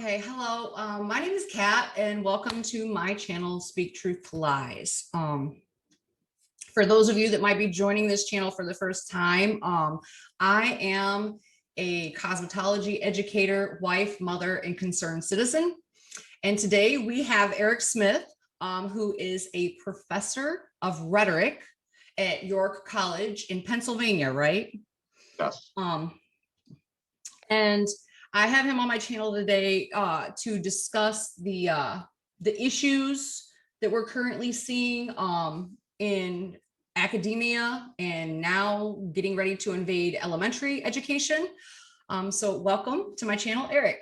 Okay, hello. My name is Kat, and welcome to my channel, Speak Truth to Lies. For those of you that might be joining this channel for the first time, I am a cosmetology educator, wife, mother, and concerned citizen. And today we have Erec Smith, who is a professor of rhetoric at York College in Pennsylvania, right? Yes. And I have him on my channel today to discuss the issues that we're currently seeing in academia and now getting ready to invade elementary education. So welcome to my channel, Erec.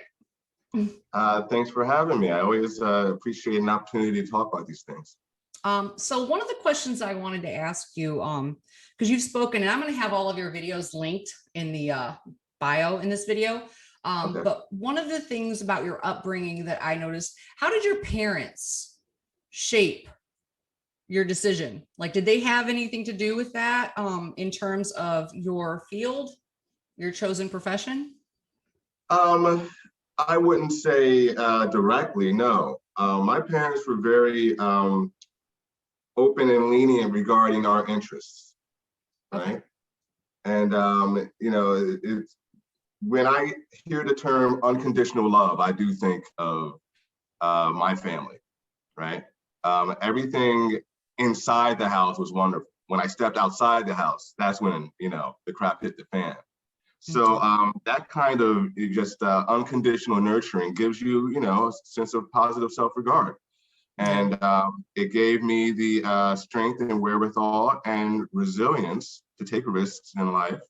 Thanks for having me. I always appreciate an opportunity to talk about these things. So one of the questions I wanted to ask you, because you've spoken, and I'm going to have all of your videos linked in the bio in this video. Okay. But one of the things about your upbringing that I noticed, how did your parents shape your decision? Like, did they have anything to do with that in terms of your field, your chosen profession? I wouldn't say directly, no. My parents were very open and lenient regarding our interests, right? And, it's when I hear the term unconditional love, I do think of my family, right? Everything inside the house was wonderful. When I stepped outside the house, that's when, the crap hit the fan. So that kind of just unconditional nurturing gives you, a sense of positive self-regard. And it gave me the strength and wherewithal and resilience to take risks in life.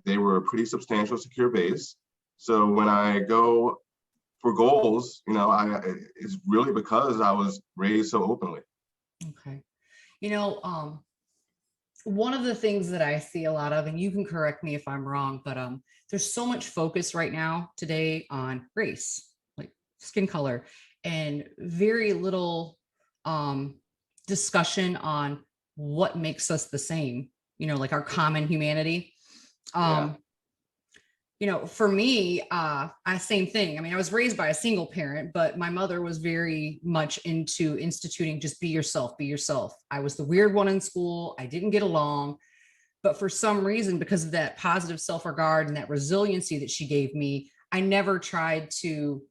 They were a pretty substantial, secure base. So when I go for goals, it's really because I was raised so openly. Okay. One of the things that I see a lot of, and you can correct me if I'm wrong, but there's so much focus right now today on race, like skin color, and very little discussion on what makes us the same, like our common humanity. For me, same thing. I mean, I was raised by a single parent, but my mother was very much into instituting just be yourself, be yourself. I was the weird one in school. I didn't get along, but for some reason, because of that positive self-regard and that resiliency that she gave me, I never tried to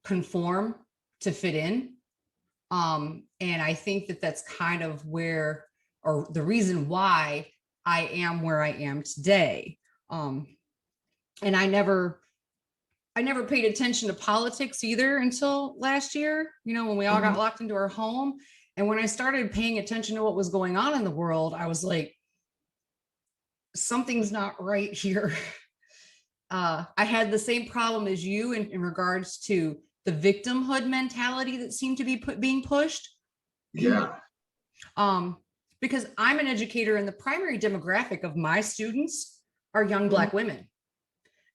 conform to fit in. And I think that that's kind of where, or the reason why I am where I am today. And I never paid attention to politics either until last year, when we all got locked into our home. And when I started paying attention to what was going on in the world, I was like, something's not right here. I had the same problem as you in regards to the victimhood mentality that seemed to be being pushed. Yeah. Because I'm an educator and the primary demographic of my students are young Black women.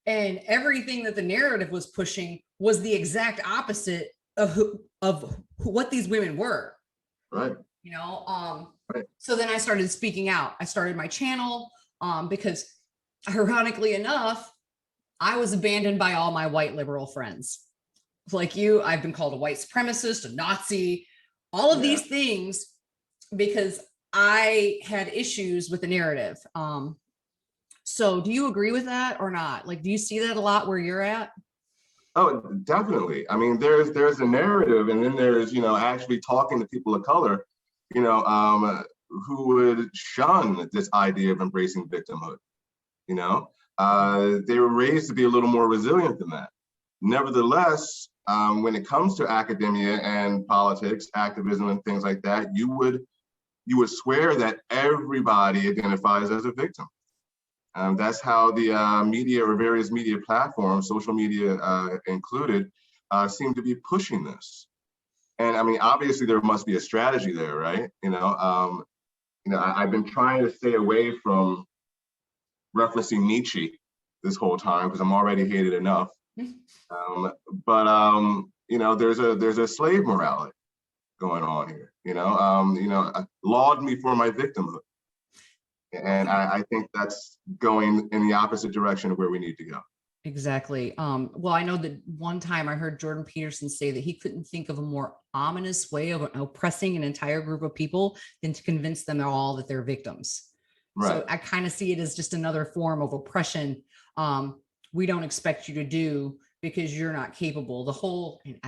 And everything that the narrative was pushing was the exact opposite of what these women were. Right. Right. So then I started speaking out. I started my channel because ironically enough, I was abandoned by all my white liberal friends. Like you, I've been called a white supremacist, a Nazi, all of these things because I had issues with the narrative. So do you agree with that or not? Like, do you see that a lot where you're at? Oh, definitely. I mean, there's a narrative, and then there's, actually talking to people of color, who would shun this idea of embracing victimhood. They were raised to be a little more resilient than that. Nevertheless, when it comes to academia and politics, activism, and things like that, you would swear that everybody identifies as a victim. That's how the media or various media platforms, social media included, seem to be pushing this. And I mean, obviously there must be a strategy there, right? I've been trying to stay away from referencing Nietzsche this whole time because I'm already hated enough. There's a slave morality going on here. Laud me for my victimhood. And I think that's going in the opposite direction of where we need to go. Exactly. Well, I know that one time I heard Jordan Peterson say that he couldn't think of a more ominous way of oppressing an entire group of people than to convince them all that they're victims. Right. So I kind of see it as just another form of oppression. We don't expect you to do because you're not capable. The whole, and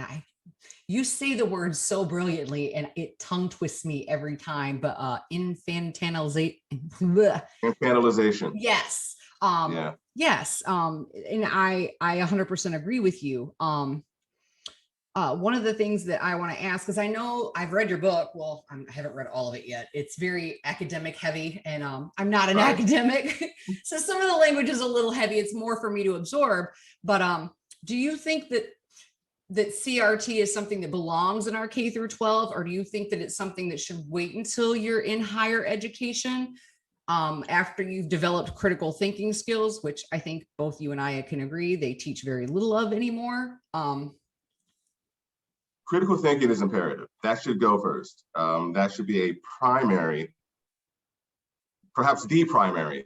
you say the word so brilliantly and it tongue twists me every time, but infantilization. Infantilization. Yes. Yeah. Yes. And I 100% agree with you. One of the things that I want to ask, because I know I've read your book. Well, I haven't read all of it yet. It's very academic heavy, and I'm not an Right. academic, so some of the language is a little heavy. It's more for me to absorb. But do you think that CRT is something that belongs in our K through 12, or do you think that it's something that should wait until you're in higher education, after you've developed critical thinking skills, which I think both you and I can agree they teach very little of anymore? Critical thinking is imperative. That should go first. That should be a primary, perhaps the primary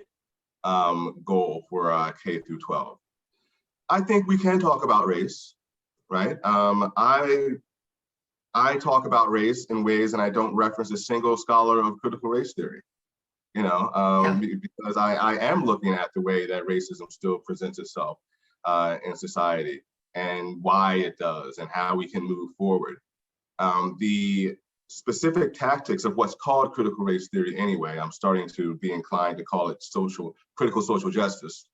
goal for K through 12. I think we can talk about race, right? I talk about race in ways, and I don't reference a single scholar of critical race theory, Yeah. because I am looking at the way that racism still presents itself in society and why it does and how we can move forward. The specific tactics of what's called critical race theory anyway, I'm starting to be inclined to call it critical social justice,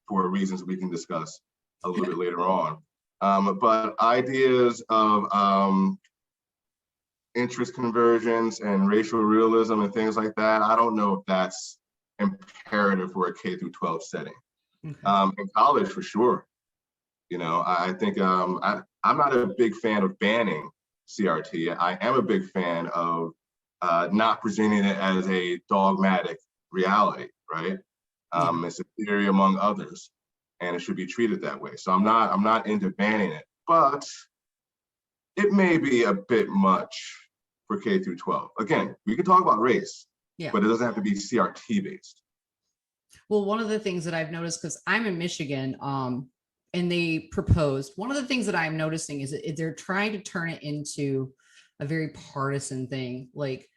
for reasons we can discuss a little bit later on. But ideas of interest convergence and racial realism and things like that, I don't know if that's imperative for a K through 12 setting. Okay. In college, for sure. I think I'm not a big fan of banning CRT. I am a big fan of not presenting it as a dogmatic reality, right? Yeah. It's a theory among others, and it should be treated that way. So I'm not into banning it, but it may be a bit much for K through 12. Again, we can talk about race, Yeah. but it doesn't have to be CRT based. Well, one of the things that I've noticed, because I'm in Michigan, and they proposed, one of the things that I'm noticing is that they're trying to turn it into a very partisan thing. Like,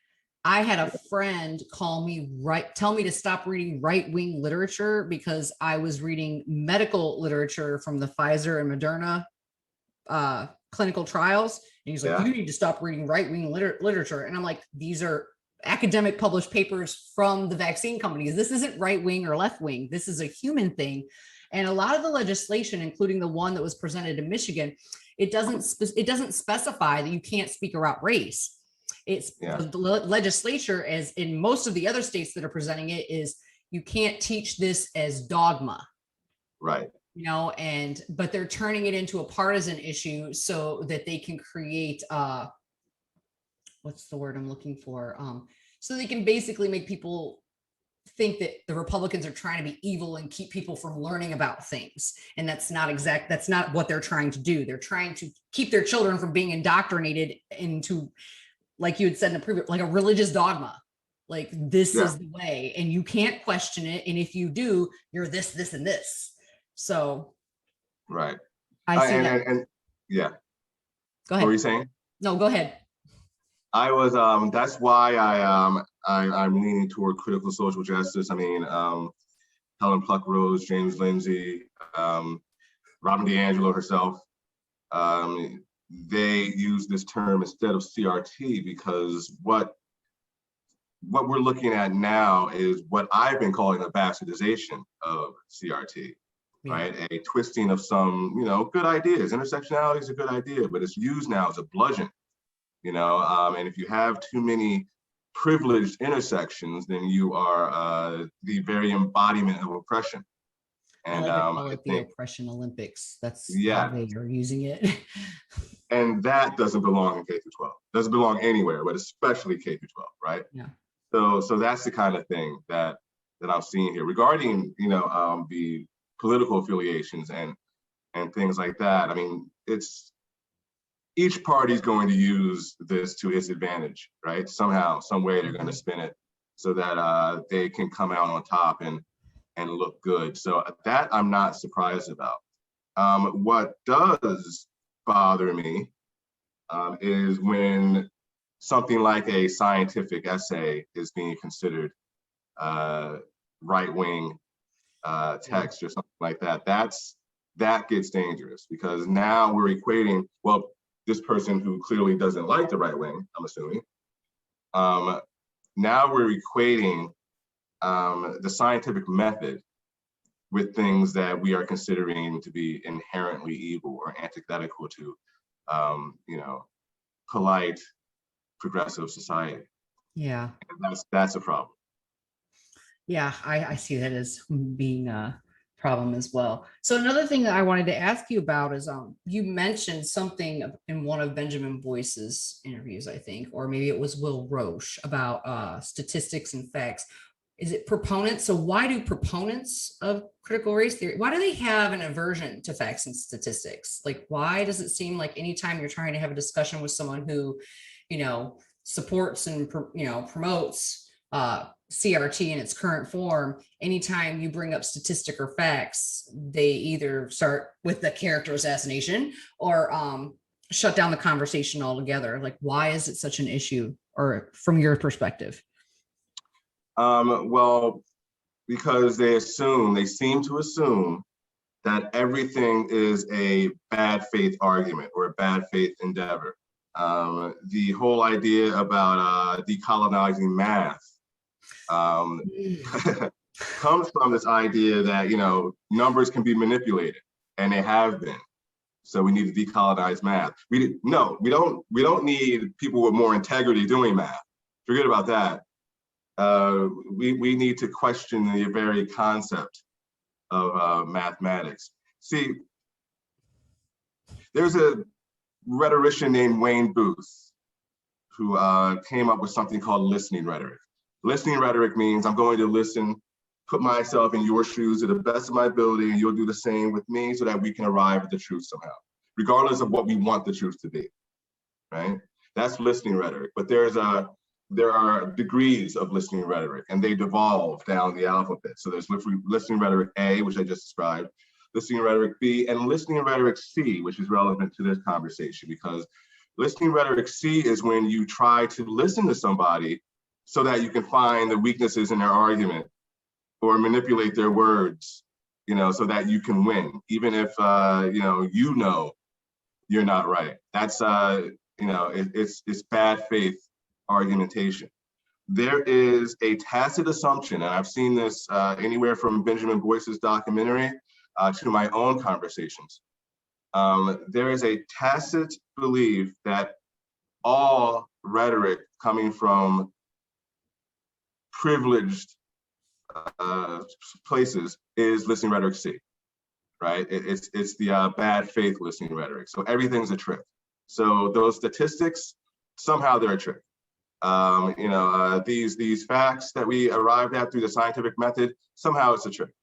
I had a friend tell me to stop reading right-wing literature because I was reading medical literature from the Pfizer and Moderna clinical trials. And he's like, Yeah. you need to stop reading right-wing literature. And I'm like, these are academic published papers from the vaccine companies. This isn't right-wing or left-wing. This is a human thing. And a lot of the legislation, including the one that was presented in Michigan, it doesn't specify that you can't speak about race. It's Yeah. the legislature, as in most of the other states that are presenting it, is you can't teach this as dogma. Right. But they're turning it into a partisan issue so that they can create what's the word I'm looking for? So they can basically make people think that the Republicans are trying to be evil and keep people from learning about things. And that's not what they're trying to do. They're trying to keep their children from being indoctrinated into, like you had said in the previous, like a religious dogma. Like, this Yeah. is the way, and you can't question it. And if you do, you're this, this, and this. So Right. I see that. And yeah. Go What were ahead. you saying? No, go ahead. I was that's why I'm leaning toward critical social justice. I mean, Helen Pluckrose, James Lindsay, Robin DiAngelo herself, they use this term instead of CRT because what we're looking at now is what I've been calling a bastardization of CRT, Yeah. right? A twisting of some, good ideas. Intersectionality is a good idea, but it's used now as a bludgeon. And if you have too many privileged intersections, then you are the very embodiment of oppression. And I call I it the think, oppression Olympics. That's how yeah, they are using it. and that doesn't belong in K through 12. Doesn't belong anywhere, but especially K through 12, right? Yeah. So that's the kind of thing that I'm seeing here regarding, the political affiliations and things like that. I mean, it's each party's going to use this to its advantage, right? Somehow, some way they're going to spin it so that they can come out on top. And and look good. So that I'm not surprised about. What does bother me is when something like a scientific essay is being considered right-wing text or something like that. That gets dangerous, because now we're equating, well, this person who clearly doesn't like the right wing, I'm assuming, now we're equating the scientific method with things that we are considering to be inherently evil or antithetical to, polite, progressive society. Yeah. And that's a problem. Yeah, I see that as being a problem as well. So another thing that I wanted to ask you about is you mentioned something in one of Benjamin Boyce's interviews, I think, or maybe it was Will Roche, about statistics and facts. Is it proponents? So why do proponents of critical race theory, why do they have an aversion to facts and statistics? Like, why does it seem like anytime you're trying to have a discussion with someone who, supports and, promotes CRT in its current form, anytime you bring up statistic or facts, they either start with the character assassination or shut down the conversation altogether? Like, why is it such an issue, or from your perspective? Well, because they seem to assume that everything is a bad faith argument or a bad faith endeavor. The whole idea about decolonizing math comes from this idea that, numbers can be manipulated, and they have been. So we need to decolonize math. We don't need people with more integrity doing math. Forget about that. We need to question the very concept of mathematics. See, there's a rhetorician named Wayne Booth who came up with something called listening rhetoric. Listening rhetoric means I'm going to listen, put myself in your shoes to the best of my ability, and you'll do the same with me so that we can arrive at the truth somehow, regardless of what we want the truth to be, right? That's listening rhetoric. But there are degrees of listening rhetoric, and they devolve down the alphabet. So there's listening rhetoric A, which I just described, listening rhetoric B, and listening rhetoric C, which is relevant to this conversation, because listening rhetoric C is when you try to listen to somebody so that you can find the weaknesses in their argument or manipulate their words, so that you can win, even if you're not right. That's it's bad faith argumentation. There is a tacit assumption, and I've seen this anywhere from Benjamin Boyce's documentary to my own conversations. There is a tacit belief that all rhetoric coming from privileged places is listening rhetoric C, right? It's the bad faith listening rhetoric. So everything's a trick. So those statistics, somehow they're a trick. These facts that we arrived at through the scientific method, somehow it's a trick,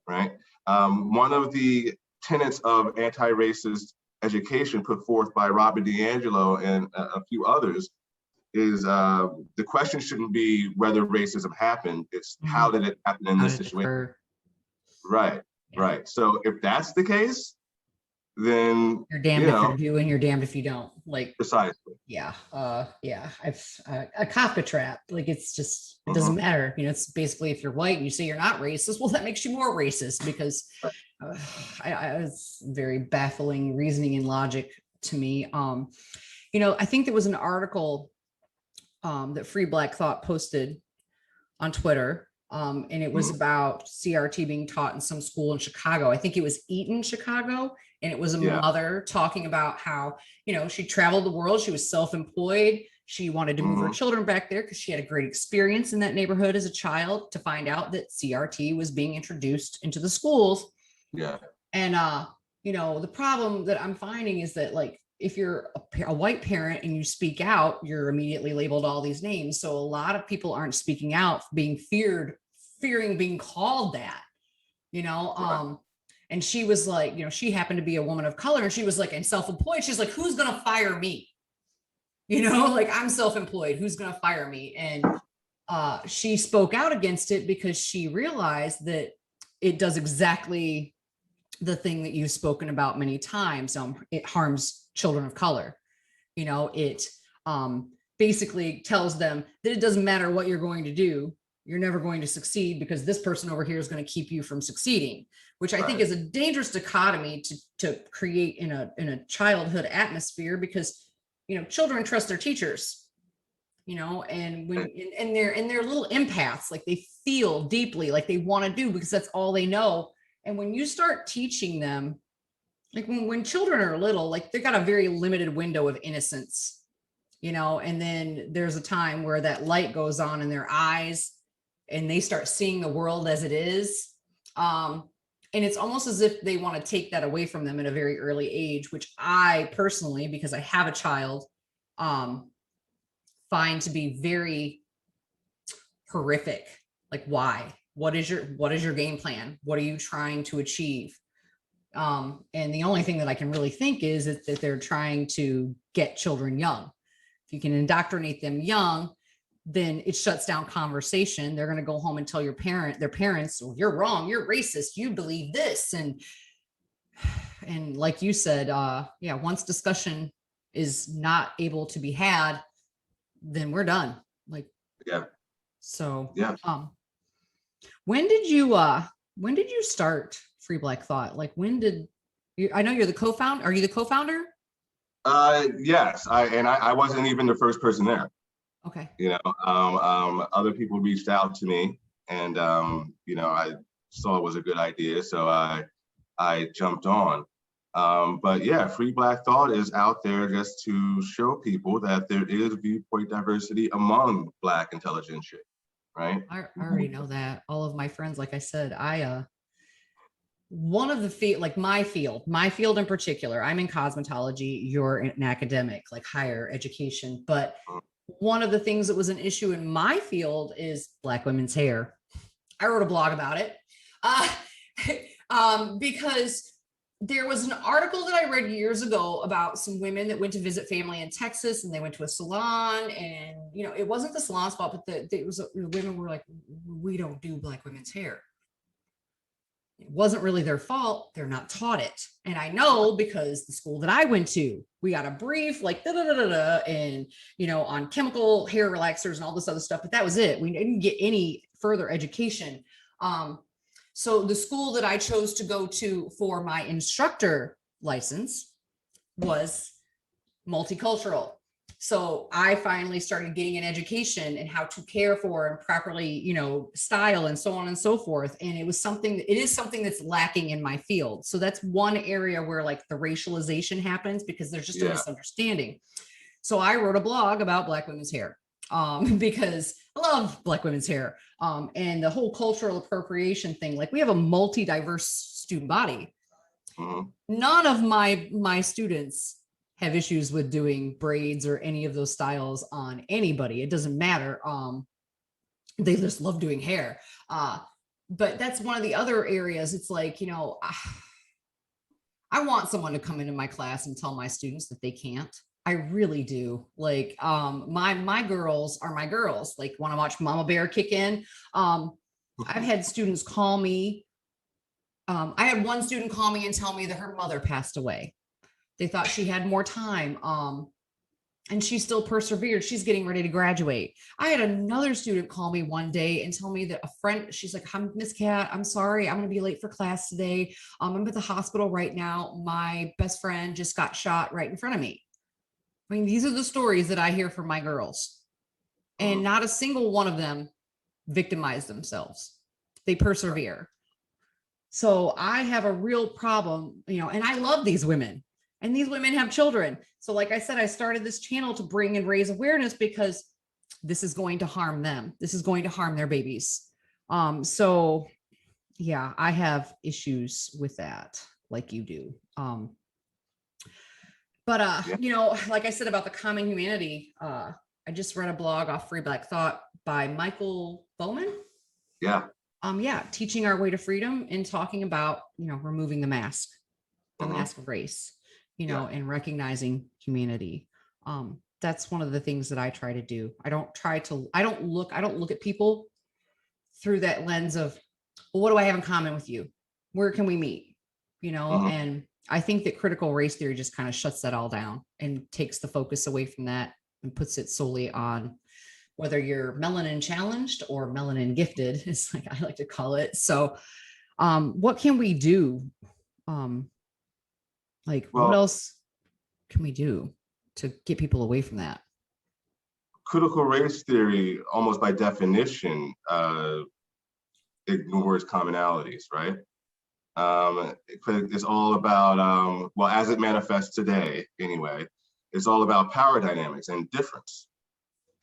right? One of the tenets of anti-racist education put forth by Robert DiAngelo and a few others is the question shouldn't be whether racism happened, it's how did it happen in this situation? Right, yeah. Right. So if that's the case, then you're damned if you do and you're damned if you don't. Like, precisely. Yeah. I've a Kafka trap. Like, it's just, it doesn't matter. It's basically, if you're white and you say you're not racist, well, that makes you more racist, because it's very baffling reasoning and logic to me. I think there was an article that Free Black Thought posted on Twitter. And it was about CRT being taught in some school in Chicago. I think it was Eaton, Chicago. And it was a mother talking about how, she traveled the world. She was self-employed. She wanted to move her children back there because she had a great experience in that neighborhood as a child, to find out that CRT was being introduced into the schools. Yeah. And, the problem that I'm finding is that, like, if you're a white parent and you speak out, you're immediately labeled all these names. So a lot of people aren't speaking out, fearing being called that, and she was like, she happened to be a woman of color, and she was like, and self-employed. She's like, who's going to fire me? Like, I'm self-employed. Who's going to fire me? And she spoke out against it because she realized that it does exactly the thing that you've spoken about many times. It harms children of color. It basically tells them that it doesn't matter what you're going to do, you're never going to succeed because this person over here is going to keep you from succeeding, which I think is a dangerous dichotomy to create in a childhood atmosphere, because children trust their teachers, and when and they're little empaths, like they feel deeply, like they want to do because that's all they know. And when you start teaching them, like when children are little, like they got a very limited window of innocence, and then there's a time where that light goes on in their eyes and they start seeing the world as it is. And it's almost as if they want to take that away from them at a very early age, which I personally, because I have a child, find to be very horrific. Like, why? What is your game plan? What are you trying to achieve? And the only thing that I can really think is that they're trying to get children young. If you can indoctrinate them young, then it shuts down conversation. They're going to go home and tell their parents, well, you're wrong, you're racist, you believe this. And like you said, once discussion is not able to be had, then we're done. Like, yeah. So, yeah. When did you start Free Black Thought? Like, when did you, I know you're the co-founder. Are you the co-founder? Yes. I wasn't even the first person there. Okay. Other people reached out to me, and I saw it was a good idea, so I jumped on. But yeah, Free Black Thought is out there just to show people that there is viewpoint diversity among Black intelligentsia, right? I already know that. All of my friends, like I said, one of the field, like my field in particular, I'm in cosmetology, you're an academic, like higher education. But one of the things that was an issue in my field is Black women's hair. I wrote a blog about it because there was an article that I read years ago about some women that went to visit family in Texas, and they went to a salon, and it wasn't the salon spot, but the women were like, we don't do Black women's hair. It wasn't really their fault. They're not taught it. And I know because the school that I went to, we got a brief like and on chemical hair relaxers and all this other stuff, but that was it. We didn't get any further education. So the school that I chose to go to for my instructor license was multicultural. So I finally started getting an education in how to care for and properly, style and so on and so forth. And it is something that's lacking in my field. So that's one area where like the racialization happens, because there's just a misunderstanding. So I wrote a blog about Black women's hair because I love Black women's hair and the whole cultural appropriation thing. Like, we have a multi-diverse student body. None of my students have issues with doing braids or any of those styles on anybody. It doesn't matter. They just love doing hair. But that's one of the other areas. It's like, I want someone to come into my class and tell my students that they can't. I really do. Like, my girls are my girls. Like, want to watch Mama Bear kick in. I've had students call me. I had one student call me and tell me that her mother passed away. They thought she had more time. And she still persevered. She's getting ready to graduate. I had another student call me one day and tell me that a friend, she's like, Miss Cat, I'm sorry, I'm going to be late for class today. I'm at the hospital right now. My best friend just got shot right in front of me. I mean, these are the stories that I hear from my girls. And not a single one of them victimize themselves. They persevere. So I have a real problem, and I love these women. And these women have children. So like I said, I started this channel to bring and raise awareness, because this is going to harm them. This is going to harm their babies. So yeah, I have issues with that, like you do. But like I said about the common humanity, I just read a blog off Free Black Thought by Michael Bowman. Teaching our way to freedom and talking about, removing the mask of race. And recognizing humanity. That's one of the things that I try to do. I don't look at people through that lens of well, what do I have in common with you? Where can we meet? You know, Mhm. and I think that critical race theory just kind of shuts that all down and takes the focus away from that and puts it solely on whether you're melanin challenged or melanin gifted. It's like I like to call it. So, what can we do? Um, like, what Well, else can we do to get people away from that? critical race theory, almost by definition, ignores commonalities, right? It's all about, well, as it manifests today, anyway, it's all about power dynamics and difference.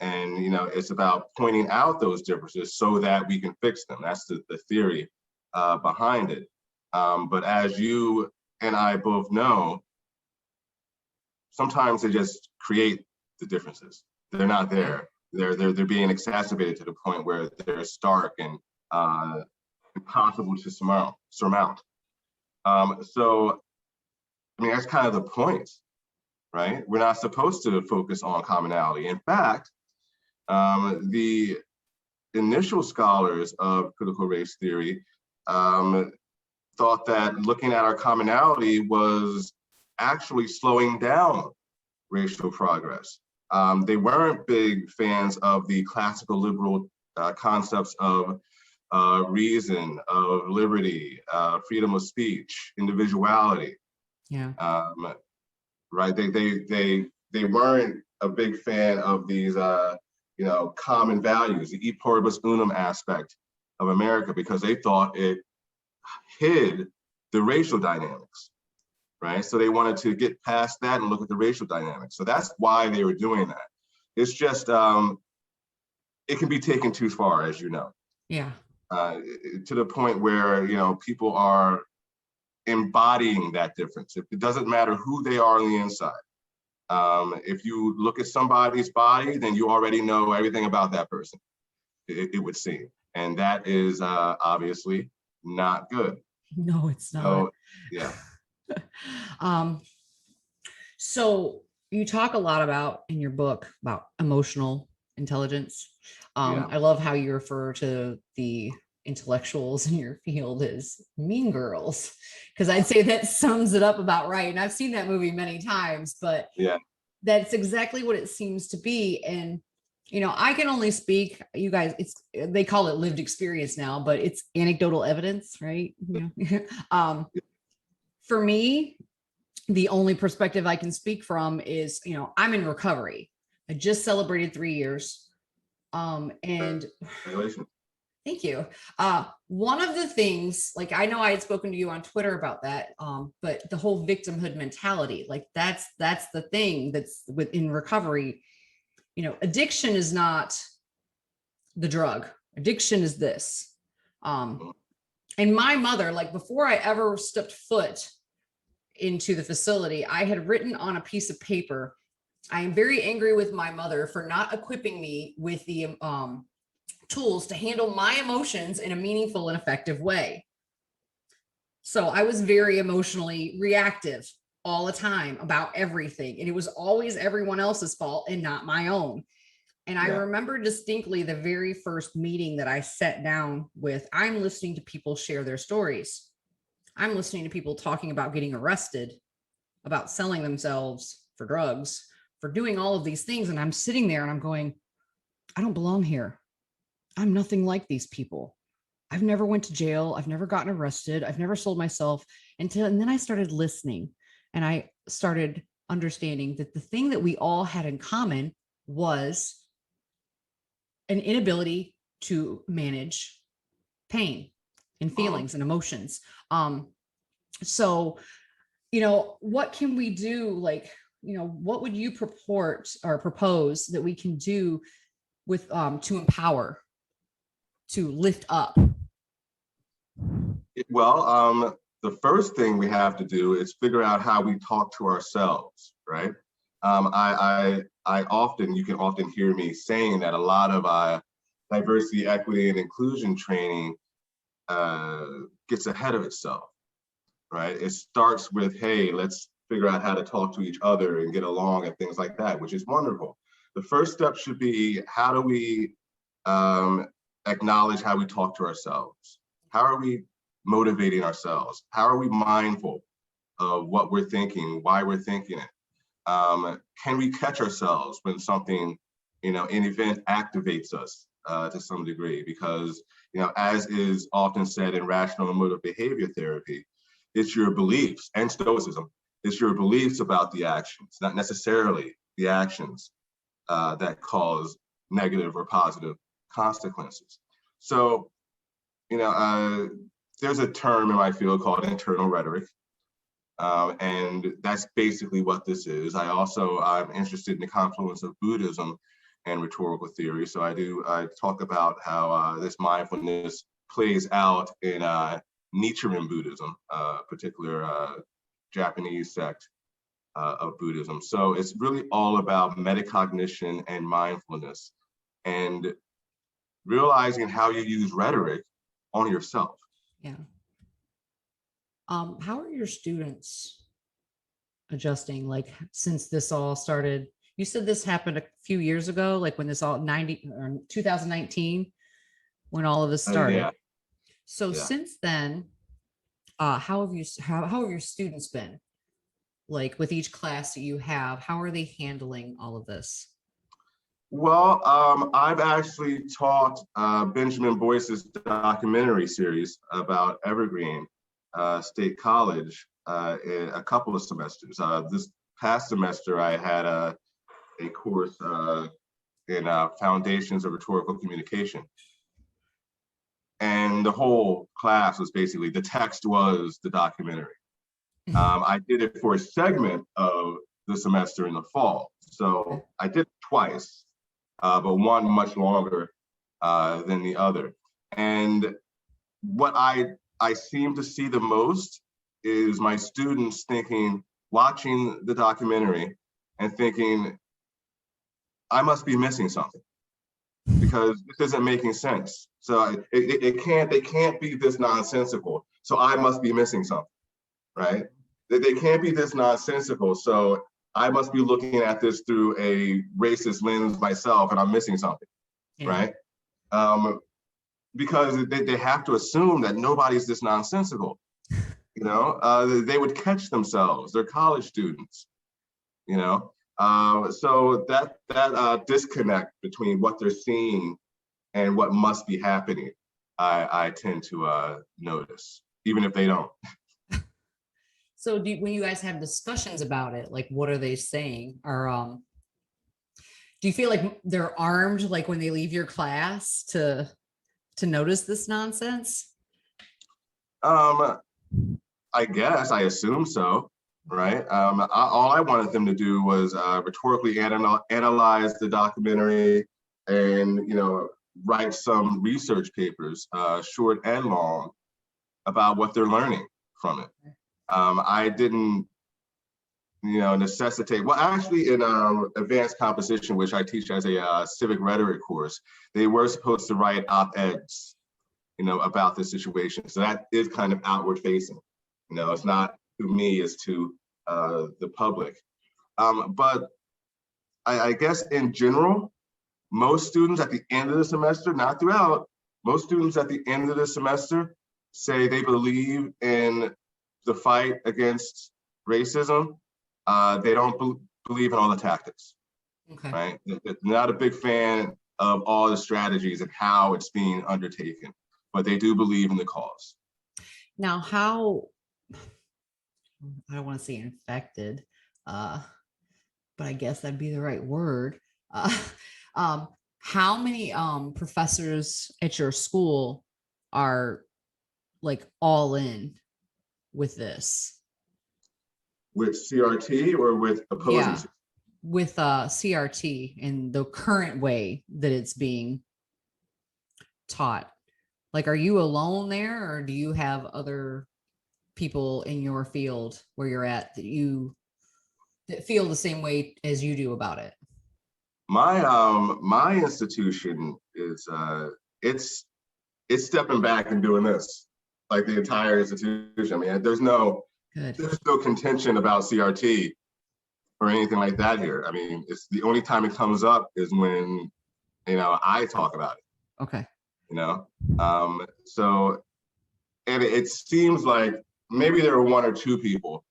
And, it's about pointing out those differences so that we can fix them. That's the theory behind it. But as you and I both know, sometimes they just create the differences. They're not Yeah. there. They're being exacerbated to the point where they're stark and impossible to surmount. So, I mean, that's kind of the point, right? We're not supposed to focus on commonality. In fact, the initial scholars of critical race theory thought that looking at our commonality was actually slowing down racial progress. They weren't big fans of the classical liberal concepts of reason, of liberty, freedom of speech, individuality. Yeah. Right? They weren't a big fan of these common values, the e pluribus unum aspect of America, because they thought it hid the racial dynamics. Right? So they wanted to get past that and look at the racial dynamics. So that's why they were doing that. It's just it can be taken too far, as you know. Yeah. To the point where people are embodying that difference. It doesn't matter who they are on the inside. If you look at somebody's body, then you already know everything about that person, it would seem. And that is obviously not good. No, it's not. So, yeah. um, so you talk a lot about in your book about emotional intelligence. Yeah. I love how you refer to the intellectuals in your field as mean girls, because I'd say that sums it up about right. And I've seen that movie many times, but Yeah. that's exactly what it seems to be. And I can only speak, you guys, they call it lived experience now, but it's anecdotal evidence, right? For me, the only perspective I can speak from is, I'm in recovery. I just celebrated 3 years. And Congratulations. thank you. One of the things, like, I know I had spoken to you on Twitter about that, but the whole victimhood mentality, like that's the thing that's within recovery. Addiction is not the drug. Addiction is this. And my mother, like, before I ever stepped foot into the facility, I had written on a piece of paper, I am very angry with my mother for not equipping me with the tools to handle my emotions in a meaningful and effective way. So I was very emotionally reactive all the time about everything. And it was always everyone else's fault and not my own. And I remember distinctly the very first meeting that I sat down with, I'm listening to people share their stories. I'm listening to people talking about getting arrested, about selling themselves for drugs, for doing all of these things. And I'm sitting there and I'm going, I don't belong here. I'm nothing like these people. I've never went to jail. I've never gotten arrested. I've never sold myself and then I started listening and I started understanding that the thing that we all had in common was an inability to manage pain and feelings and emotions. So, what can we do? Like, what would you purport or propose that we can do with to empower, to lift up? Well, the first thing we have to do is figure out how we talk to ourselves, right? You can often hear me saying that a lot of diversity, equity, and inclusion training gets ahead of itself, right? It starts with, hey, let's figure out how to talk to each other and get along and things like that, which is wonderful. The first step should be, how do we acknowledge how we talk to ourselves? How are we motivating ourselves? How are we mindful of what we're thinking, why we're thinking it? Can we catch ourselves when something, an event activates us to some degree? Because, as is often said in rational and motive behavior therapy, it's your beliefs and stoicism. It's your beliefs about the actions, not necessarily the actions that cause negative or positive consequences. So, there's a term in my field called internal rhetoric. And that's basically what this is. I'm interested in the confluence of Buddhism and rhetorical theory. So I talk about how this mindfulness plays out in Nichiren Buddhism, particular Japanese sect of Buddhism. So it's really all about metacognition and mindfulness and realizing how you use rhetoric on yourself. Yeah. How are your students adjusting, like, since this all started? You said this happened a few years ago, like when this all 2019, when all of this started. Yeah. So Yeah. since then, how have your students been? Like with each class that you have, how are they handling all of this? Well, I've actually taught Benjamin Boyce's documentary series about Evergreen State College in a couple of semesters. This past semester, I had a course in Foundations of Rhetorical Communication. And the whole class was basically, the text was the documentary. I did it for a segment of the semester in the fall. So I did it twice, but one much longer than the other. And what I seem to see the most is my students watching the documentary and thinking, I must be missing something because this isn't making sense. So they can't be this nonsensical. So I must be missing something, right? They can't be this nonsensical. So I must be looking at this through a racist lens myself, and I'm missing something, right? Because they have to assume that nobody's this nonsensical. They would catch themselves. They're college students, so that disconnect between what they're seeing and what must be happening, I tend to notice, even if they don't. So when you guys have discussions about it, like what are they saying? Or do you feel like they're armed, like when they leave your class to notice this nonsense? I guess, I assume so, right? All I wanted them to do was rhetorically analyze the documentary and, write some research papers, short and long, about what they're learning from it. I didn't, necessitate, well, actually in advanced composition, which I teach as a civic rhetoric course, they were supposed to write op-eds, about the situation. So that is kind of outward facing. It's not to me, it's to the public. But I guess in general, most students at the end of the semester, not throughout, most students at the end of the semester say they believe in the fight against racism. They don't believe in all the tactics, right? They're not a big fan of all the strategies and how it's being undertaken, but they do believe in the cause. Now, how, I don't want to say infected, but I guess that'd be the right word. How many professors at your school are like all in with this? With CRT or with opposing? Yeah, with CRT in the current way that it's being taught. Like, are you alone there, or do you have other people in your field where you're at that feel the same way as you do about it? My institution is it's stepping back and doing this, like the entire institution. I mean, there's no contention about CRT or anything like that here. I mean, it's the only time it comes up is when I talk about it. Okay. So and it seems like maybe there are one or two people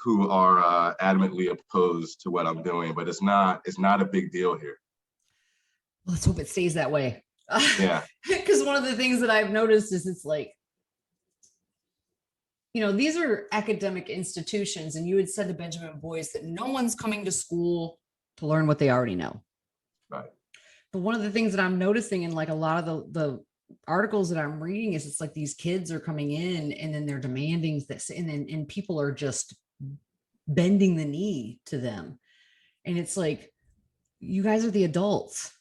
who are adamantly opposed to what I'm doing, but it's not a big deal here. Let's hope it stays that way. Yeah. Because one of the things that I've noticed is it's like, these are academic institutions, and you had said to Benjamin Boyce that no one's coming to school to learn what they already know. Right. But one of the things that I'm noticing in like a lot of the articles that I'm reading is it's like these kids are coming in and then they're demanding this, and people are just bending the knee to them. And it's like, you guys are the adults.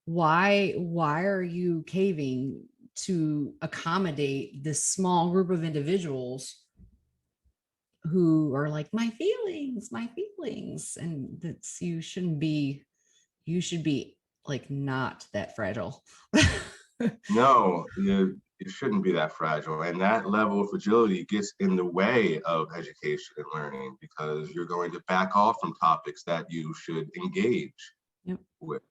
Why are you caving to accommodate this small group of individuals who are like, my feelings, and that's, you should be like not that fragile. No, it shouldn't be that fragile. And that level of fragility gets in the way of education and learning, because you're going to back off from topics that you should engage with,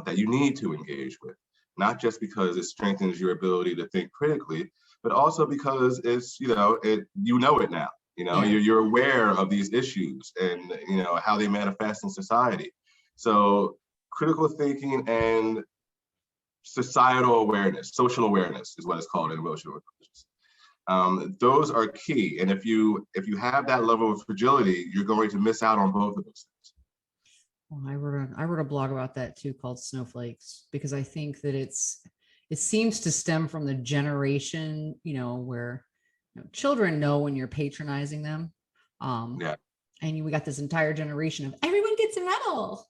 that you need to engage with, not just because it strengthens your ability to think critically, but also because it's, it now. You're aware of these issues and how they manifest in society. So critical thinking and societal awareness, social awareness is what it's called in emotional intelligence. Those are key. And if you have that level of fragility, you're going to miss out on both of those things. Well, I wrote a blog about that too, called Snowflakes, because I think that it seems to stem from the generation, where children know when you're patronizing them. And we got this entire generation of everyone gets a medal.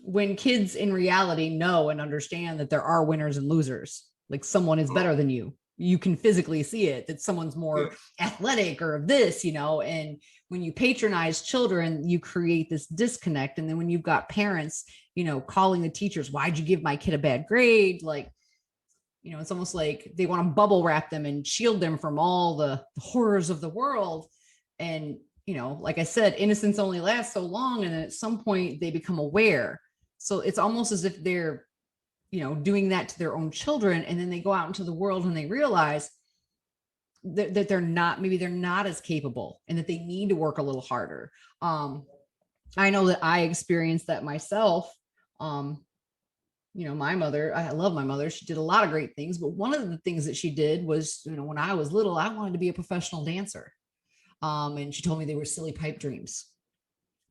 When kids in reality know and understand that there are winners and losers, like someone is better than you. You can physically see it, that someone's more athletic or of this, and when you patronize children, you create this disconnect. And then when you've got parents, calling the teachers, why'd you give my kid a bad grade? Like, it's almost like they want to bubble wrap them and shield them from all the horrors of the world. And, like I said, innocence only lasts so long. And at some point they become aware. So it's almost as if they're, doing that to their own children. And then they go out into the world and they realize that they're not as capable, and that they need to work a little harder. I know that I experienced that myself. My mother, I love my mother. She did a lot of great things, but one of the things that she did was, when I was little, I wanted to be a professional dancer. And she told me they were silly pipe dreams.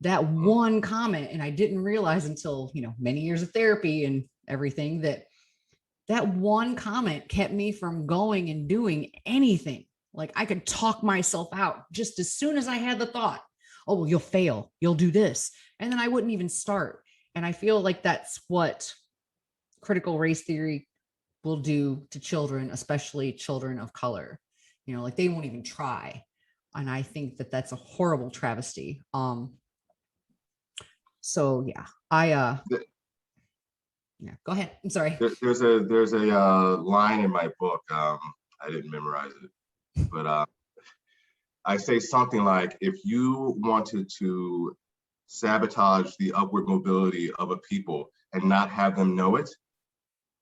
That one comment, and I didn't realize until, many years of therapy and everything, that one comment kept me from going and doing anything. Like, I could talk myself out just as soon as I had the thought, oh, well, you'll fail, you'll do this. And then I wouldn't even start. And I feel like that's what critical race theory will do to children, especially children of color. Like, they won't even try. And I think that that's a horrible travesty. So yeah, go ahead. I'm sorry. There's a line in my book. I didn't memorize it, but I say something like, if you wanted to sabotage the upward mobility of a people and not have them know it,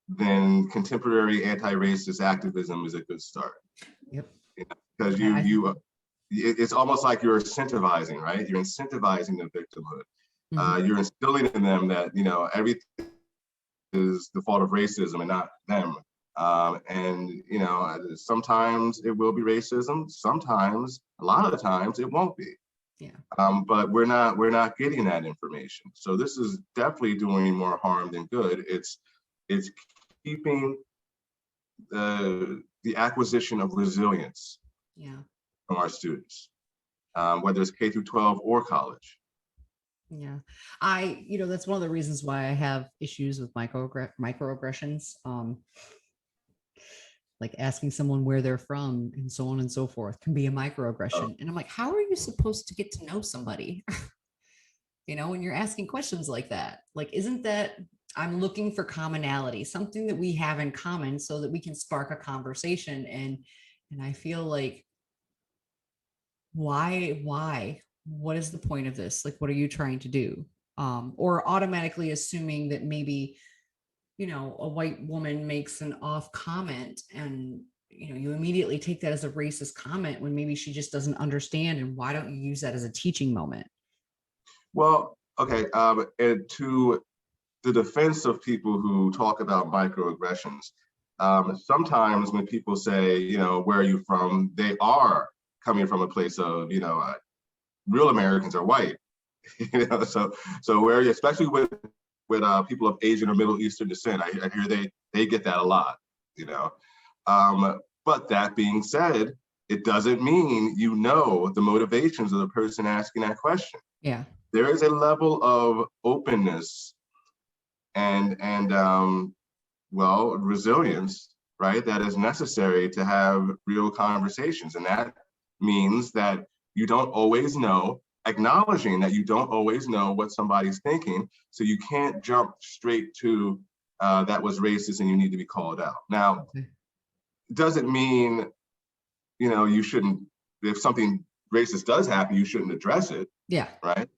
then contemporary anti-racist activism is a good start. Yep. Because it's almost like you're incentivizing, right? You're incentivizing the victimhood. Mm-hmm. You're instilling in them that, everything is the fault of racism and not them. And sometimes it will be racism. Sometimes, a lot of the times, it won't be. Yeah. But we're not getting that information. So this is definitely doing more harm than good. It's keeping the acquisition of resilience from our students, whether it's K through 12 or college. Yeah, that's one of the reasons why I have issues with microaggressions. Like asking someone where they're from and so on and so forth can be a microaggression. And I'm like, how are you supposed to get to know somebody? When you're asking questions like that, like, isn't that, I'm looking for commonality, something that we have in common so that we can spark a conversation. And I feel like, why? What is the point of this? Like, what are you trying to do? Or automatically assuming that maybe, a white woman makes an off comment and you immediately take that as a racist comment when maybe she just doesn't understand. And why don't you use that as a teaching moment? Well, okay, and to the defense of people who talk about microaggressions, sometimes when people say, where are you from, they are coming from a place of, real Americans are white. So where, especially with people of Asian or Middle Eastern descent, I hear they get that a lot. But that being said, it doesn't mean the motivations of the person asking that question. Yeah. There is a level of openness and resilience, right, that is necessary to have real conversations. And that means that you don't always know, acknowledging that you don't always know what somebody's thinking. So you can't jump straight to that was racist and you need to be called out. Now, it doesn't mean, you shouldn't, if something racist does happen, you shouldn't address it. Yeah. Right.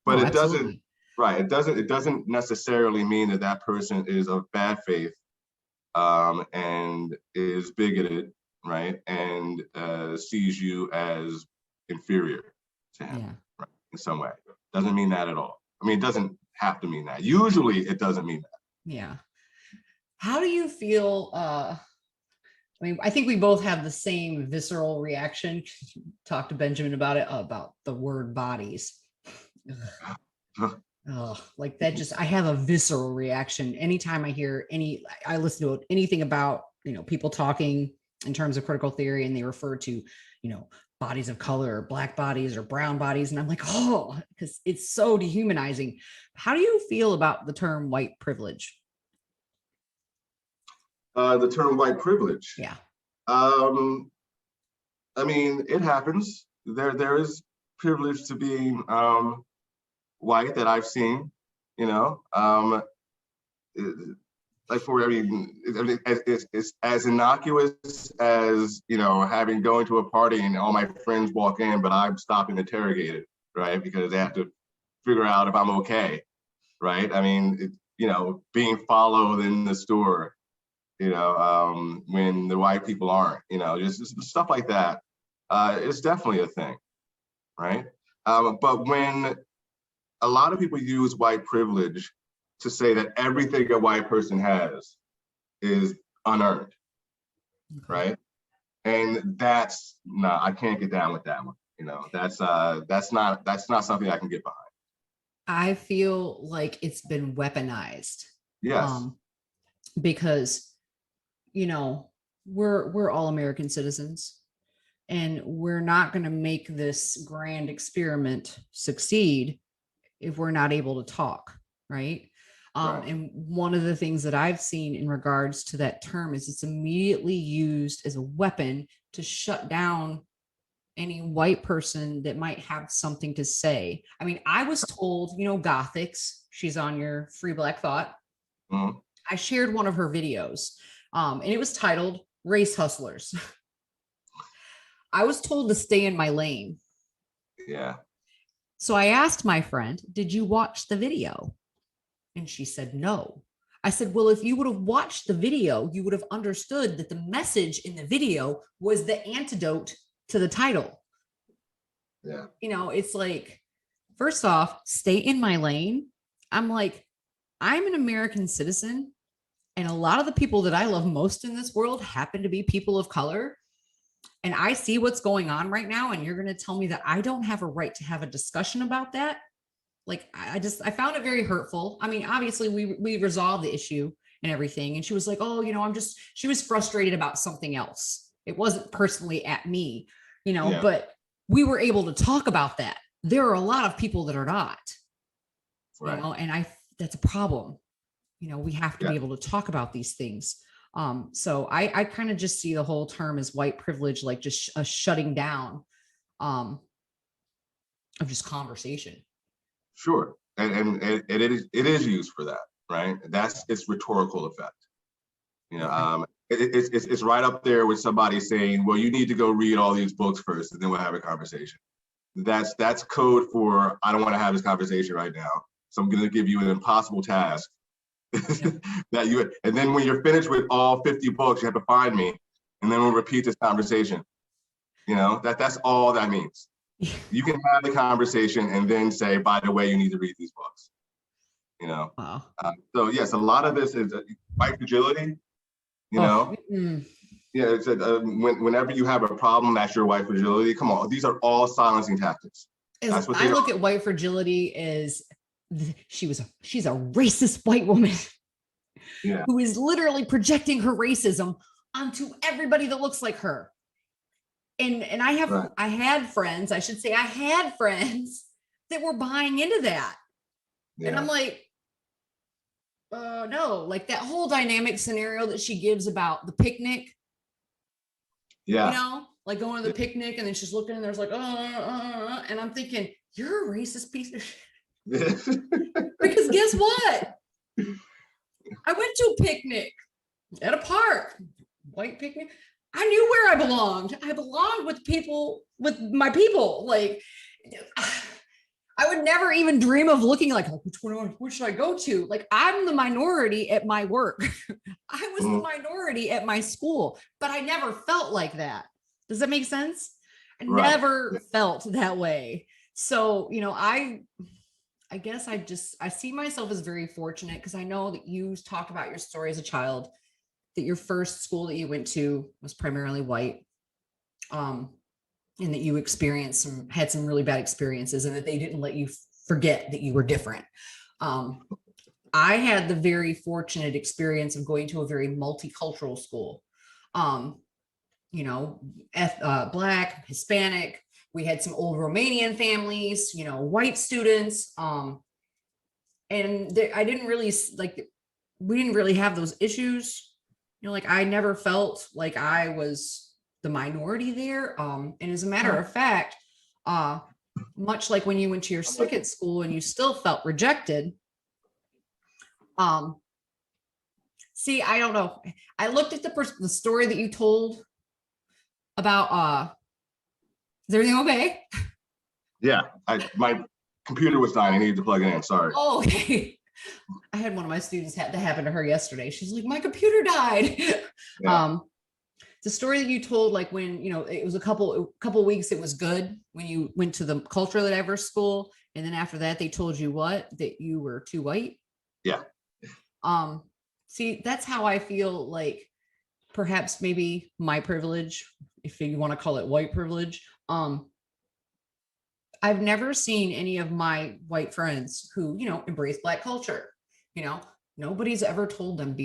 But it absolutely. doesn't, it doesn't necessarily mean that that person is of bad faith and is bigoted, right, and sees you as inferior to him, right, in some way. Doesn't mean that at all. I mean, it doesn't have to mean that. Usually it doesn't mean that. Yeah. How do you feel? I think we both have the same visceral reaction. Talk to Benjamin about it, about the word bodies. Oh, like that, just, I have a visceral reaction anytime I listen to anything about, people talking in terms of critical theory, and they refer to, bodies of color, or black bodies or brown bodies. And I'm like, oh, because it's so dehumanizing. How do you feel about the term white privilege? The term white privilege. Yeah. I mean, it happens. There is privilege to being white that I've seen, like it's as innocuous as, having going to a party and all my friends walk in, but I'm stopping interrogated, right? Because they have to figure out if I'm okay, right? I mean, being followed in the store, when the white people aren't, just stuff like that. It's definitely a thing, right? But when a lot of people use white privilege to say that everything a white person has is unearned, right? And that's not, I can't get down with that one. That's not something I can get behind. I feel like it's been weaponized. Yes. Because, we're all American citizens, and we're not going to make this grand experiment succeed if we're not able to talk, right? Right. And one of the things that I've seen in regards to that term is it's immediately used as a weapon to shut down any white person that might have something to say. I mean, I was told, Gothics, she's on your Free Black Thought. Mm-hmm. I shared one of her videos, and it was titled Race Hustlers. I was told to stay in my lane. Yeah. So I asked my friend, did you watch the video? And she said, no. I said, well, if you would have watched the video, you would have understood that the message in the video was the antidote to the title. Yeah. It's like, first off, stay in my lane. I'm like, I'm an American citizen, and a lot of the people that I love most in this world happen to be people of color. And I see what's going on right now, and you're going to tell me that I don't have a right to have a discussion about that? Like, I found it very hurtful. I mean, obviously we resolved the issue and everything. And she was like, oh, she was frustrated about something else. It wasn't personally at me, but we were able to talk about that. There are a lot of people that are not, right. And that's a problem. We have to be able to talk about these things. So I kind of just see the whole term as white privilege, like just a shutting down of just conversation. Sure. And it is used for that, right? That's its rhetorical effect. It's right up there with somebody saying, well, you need to go read all these books first, and then we'll have a conversation. That's code for, I don't want to have this conversation right now. So I'm going to give you an impossible task. And then when you're finished with all 50 books, you have to find me, and then we'll repeat this conversation. You know, that's all that means. You can have the conversation and then say, by the way, you need to read these books. You know, Wow. So yes, a lot of this is white fragility. You know, yeah, it's whenever you have a problem, that's your white fragility. Come on, these are all silencing tactics. That's what I look at white fragility as she's a racist white woman who is literally projecting her racism onto everybody that looks like her. And I had friends that were buying into that. And I'm like, no, like that whole dynamic scenario that she gives about the picnic. Yeah. You know, like going to the picnic and then she's looking and there's like, and I'm thinking, you're a racist piece of shit. Because guess what? I went to a picnic at a park, white picnic. I knew where I belonged. I belonged with people, with my people. Like, I would never even dream of looking like, which should I go to? Like, I'm the minority at my work. I was the minority at my school, but I never felt like that. Does that make sense? I never felt that way. So, you know, I guess I see myself as very fortunate because I know that you talked about your story as a child, that your first school that you went to was primarily white. And that you had some really bad experiences and that they didn't let you forget that you were different. I had the very fortunate experience of going to a very multicultural school. You know, Black, Hispanic, we had some old Romanian families, you know, white students. And I didn't really we didn't really have those issues. You know, like I never felt like I was the minority there. And as a matter of fact, much like when you went to your second school and you still felt rejected. See, I don't know. I looked at the story that you told about, is everything okay? Yeah, my computer was dying. I needed to plug it in. Sorry. Oh, okay. I had one of my students had that happen to her yesterday. She's like, my computer died. Yeah. The story that you told, like when, you know, it was a couple weeks, it was good when you went to the culturally diverse school. And then after that, they told you that you were too white. Yeah. See, that's how I feel like perhaps maybe my privilege, if you want to call it white privilege. I've never seen any of my white friends who, you know, embrace Black culture. You know, nobody's ever told them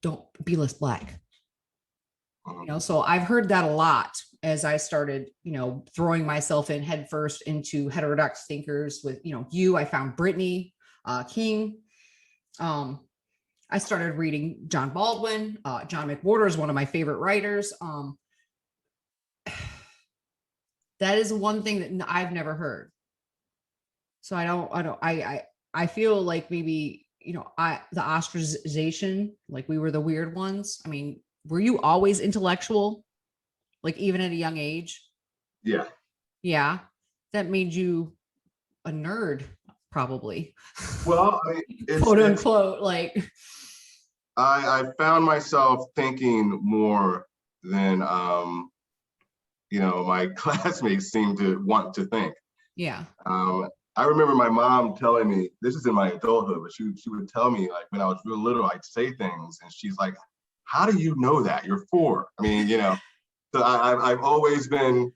don't be less Black. You know, so I've heard that a lot as I started, you know, throwing myself in headfirst into heterodox thinkers with, you know, I found Brittany King. I started reading John Baldwin. John McWhorter is one of my favorite writers. That is one thing that I've never heard. So I feel like maybe, you know, the ostracization, like we were the weird ones. I mean, were you always intellectual? Like even at a young age? Yeah. Yeah. That made you a nerd, probably. Well, quote unquote, like. I found myself thinking more than, you know, my classmates seemed to want to think. Yeah. I remember my mom telling me, this is in my adulthood, but she would tell me, like, when I was real little, I'd say things and she's like, how do you know that? You're 4. I mean, you know, so I've always been,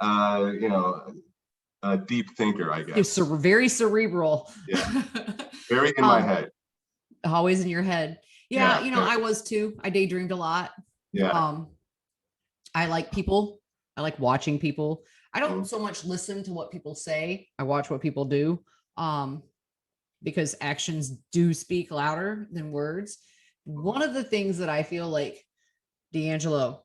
you know, a deep thinker, I guess. You're very cerebral. Yeah, very in my head. Always in your head. Yeah, you know, I was too. I daydreamed a lot. Yeah. I like people. I like watching people. I don't so much listen to what people say. I watch what people do. Because actions do speak louder than words. One of the things that I feel like D'Angelo,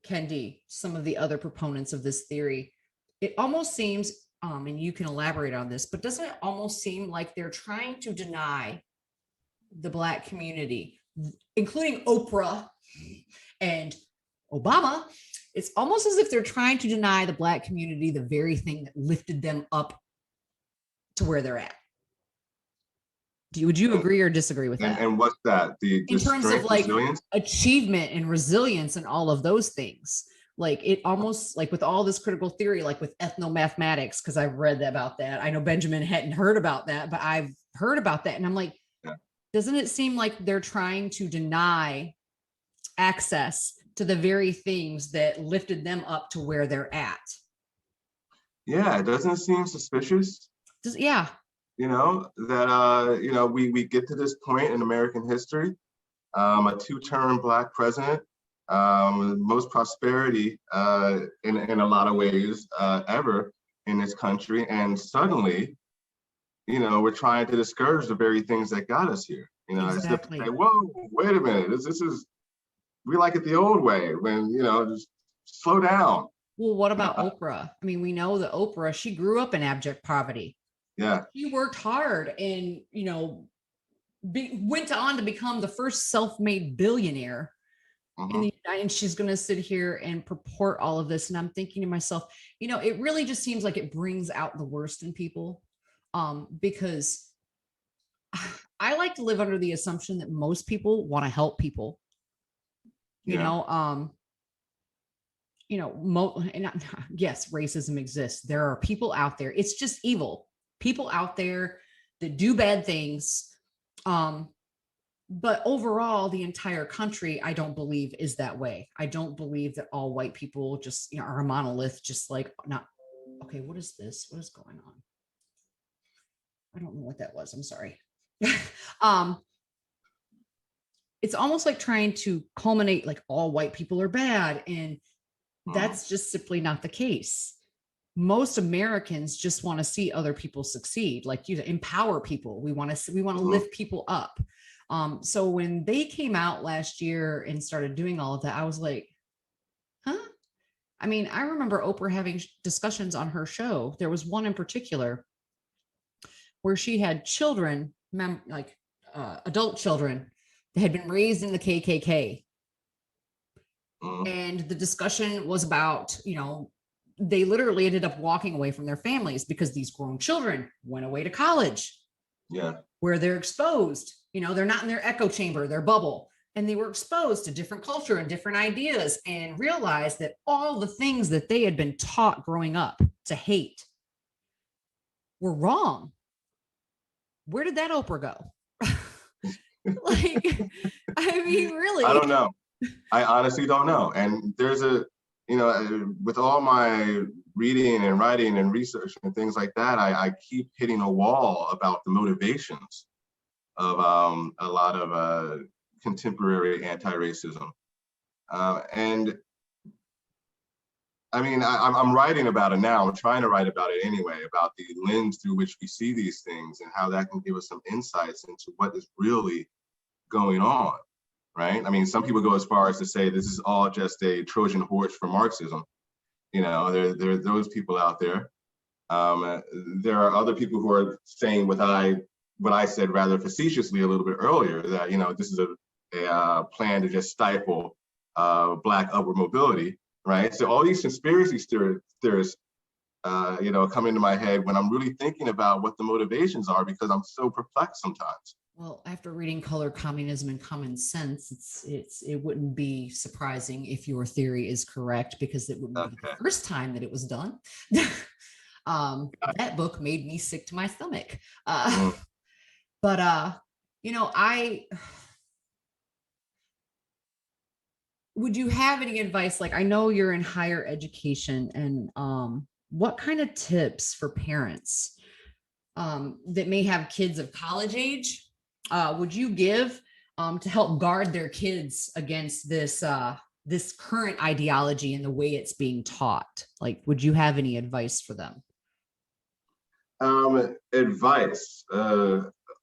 Kendi, some of the other proponents of this theory, it almost seems, and you can elaborate on this, but doesn't it almost seem like they're trying to deny the Black community, including Oprah and Obama? It's almost as if they're trying to deny the Black community the very thing that lifted them up to where they're at. Would you agree or disagree with that? And what's that? The In terms of strength, like resilience? achievement and resilience and all of those things. Like it almost like with all this critical theory, like with ethnomathematics, because I've read about that. I know Benjamin hadn't heard about that, but I've heard about that. And I'm like, Yeah. doesn't it seem like they're trying to deny access to the very things that lifted them up to where they're at? Yeah, doesn't it seem suspicious? Yeah. That we get to this point in American history, a two-term Black president, most prosperity in a lot of ways ever in this country, and suddenly, we're trying to discourage the very things that got us here. As if to Exactly. say, whoa, wait a minute, this is we like it the old way. When just slow down. Well, what about Oprah? I mean, we know that Oprah, she grew up in abject poverty. Yeah. She worked hard and, went on to become the first self-made billionaire. And she's going to sit here and purport all of this. And I'm thinking to myself, it really just seems like it brings out the worst in people. Because I like to live under the assumption that most people want to help people. Yes, racism exists. There are people out there. It's just evil. People out there that do bad things. But overall, the entire country, I don't believe is that way. I don't believe that all white people just are a monolith, just like not. Okay, what is this? What is going on? I don't know what that was. I'm sorry. It's almost like trying to culminate like all white people are bad, and that's just simply not the case. Most Americans just want to see other people succeed, like you empower people. We want to lift people up. So when they came out last year and started doing all of that, I was like, huh? I mean, I remember Oprah having discussions on her show. There was one in particular where she had children, adult children that had been raised in the KKK. And the discussion was about, they literally ended up walking away from their families because these grown children went away to college. Yeah. Where they're exposed. They're not in their echo chamber, their bubble. And they were exposed to different culture and different ideas and realized that all the things that they had been taught growing up to hate were wrong. Where did that Oprah go? Really? I don't know. I honestly don't know. And there's with all my reading and writing and research and things like that, I keep hitting a wall about the motivations of a lot of contemporary anti-racism. And I mean, I'm writing about it now. I'm trying to write about it anyway, about the lens through which we see these things and how that can give us some insights into what is really going on, right? I mean, some people go as far as to say this is all just a Trojan horse for Marxism. There are those people out there. There are other people who are saying what I said rather facetiously a little bit earlier, that this is a plan to just stifle Black upward mobility, right? So all these conspiracy theorists, come into my head when I'm really thinking about what the motivations are, because I'm so perplexed sometimes. Well, after reading Color, Communism, and Common Sense, it wouldn't be surprising if your theory is correct, because it wouldn't be the first time that it was done. That book made me sick to my stomach. But would you have any advice? Like, I know you're in higher education, and what kind of tips for parents that may have kids of college age would you give to help guard their kids against this current ideology and the way it's being taught? Like, would you have any advice for them? Advice.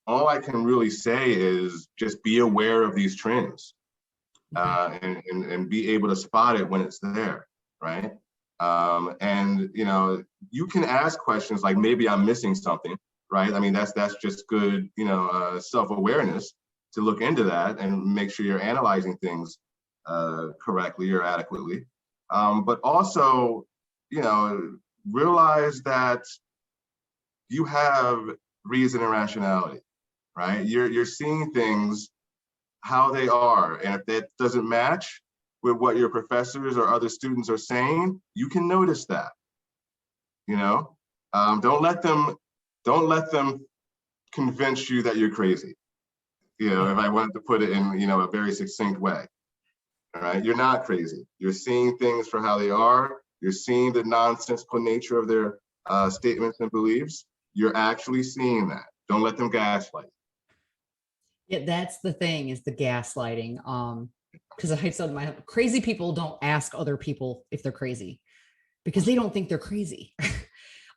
All I can really say is just be aware of these trends, and be able to spot it when it's there, right? And you can ask questions like, maybe I'm missing something, right? I mean, that's just good, self-awareness to look into that and make sure you're analyzing things correctly or adequately. But also, realize that you have reason and rationality, right? You're seeing things how they are. And if that doesn't match with what your professors or other students are saying, you can notice that, you know? Don't let them convince you that you're crazy. You know, if I wanted to put it in, a very succinct way, all right? You're not crazy. You're seeing things for how they are. You're seeing the nonsensical nature of their statements and beliefs. You're actually seeing that. Don't let them gaslight. Yeah, that's the thing, is the gaslighting. Because I told my crazy people don't ask other people if they're crazy because they don't think they're crazy.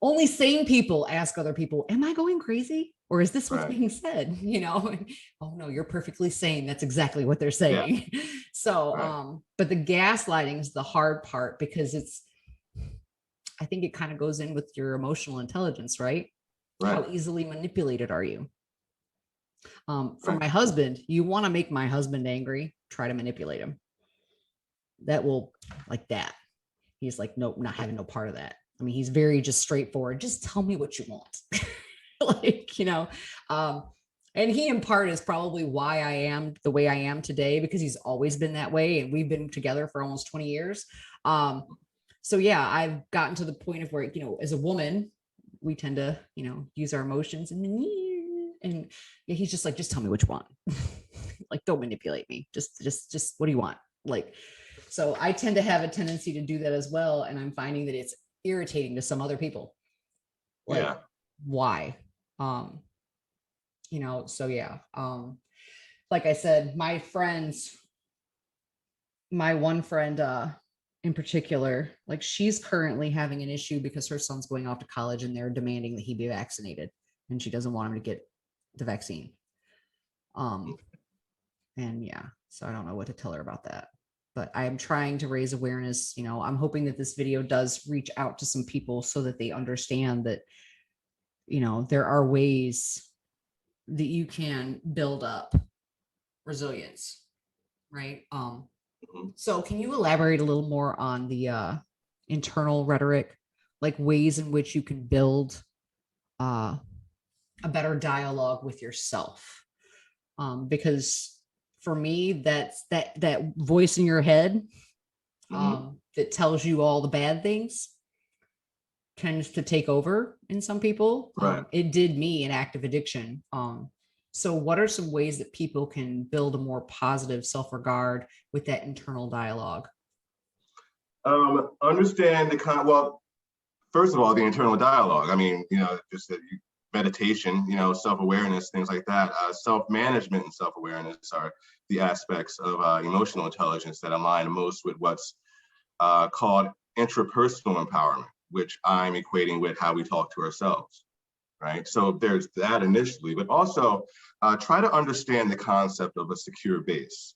Only sane people ask other people, am I going crazy? Or is this what's being said? Oh no, you're perfectly sane. That's exactly what they're saying. Yeah. So, but the gaslighting is the hard part because I think it kind of goes in with your emotional intelligence, right? How easily manipulated are you? For my husband, you want to make my husband angry, try to manipulate him. That will, like that. He's like, nope, not having no part of that. I mean, he's very just straightforward. Just tell me what you want. And he in part is probably why I am the way I am today, because he's always been that way. And we've been together for almost 20 years. So yeah, I've gotten to the point of where, as a woman, we tend to, use our emotions and yeah, he's just like, just tell me what you want. Like, don't manipulate me. Just what do you want? Like, so I tend to have a tendency to do that as well. And I'm finding that it's irritating to some other people. Like, why? So yeah. Like I said, my one friend, in particular, like, she's currently having an issue because her son's going off to college and they're demanding that he be vaccinated, and she doesn't want him to get the vaccine. And yeah, so I don't know what to tell her about that, but I'm trying to raise awareness. I'm hoping that this video does reach out to some people so that they understand that, there are ways that you can build up resilience, right? So can you elaborate a little more on the internal rhetoric, like ways in which you can build a better dialogue with yourself? Because for me, that's that voice in your head that tells you all the bad things tends to take over in some people. It did me in active addiction. So what are some ways that people can build a more positive self-regard with that internal dialogue? Understand well, first of all, the internal dialogue. I mean, just that meditation, self-awareness, things like that. Self-management and self-awareness are the aspects of emotional intelligence that align most with what's called intrapersonal empowerment, which I'm equating with how we talk to ourselves, right? So there's that initially, but also try to understand the concept of a secure base,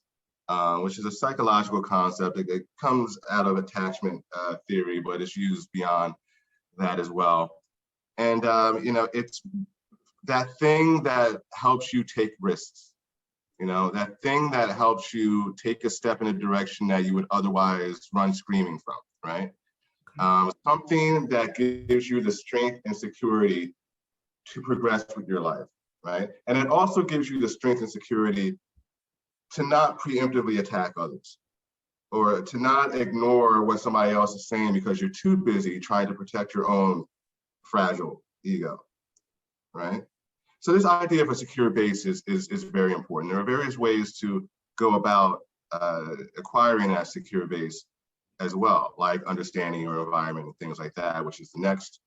which is a psychological concept. It comes out of attachment theory, but it's used beyond that as well. And, it's that thing that helps you take risks, that thing that helps you take a step in a direction that you would otherwise run screaming from, right? Something that gives you the strength and security to progress with your life, right? And it also gives you the strength and security to not preemptively attack others, or to not ignore what somebody else is saying because you're too busy trying to protect your own fragile ego, right? So this idea of a secure base is very important. There are various ways to go about acquiring that secure base as well, like understanding your environment and things like that, which is the next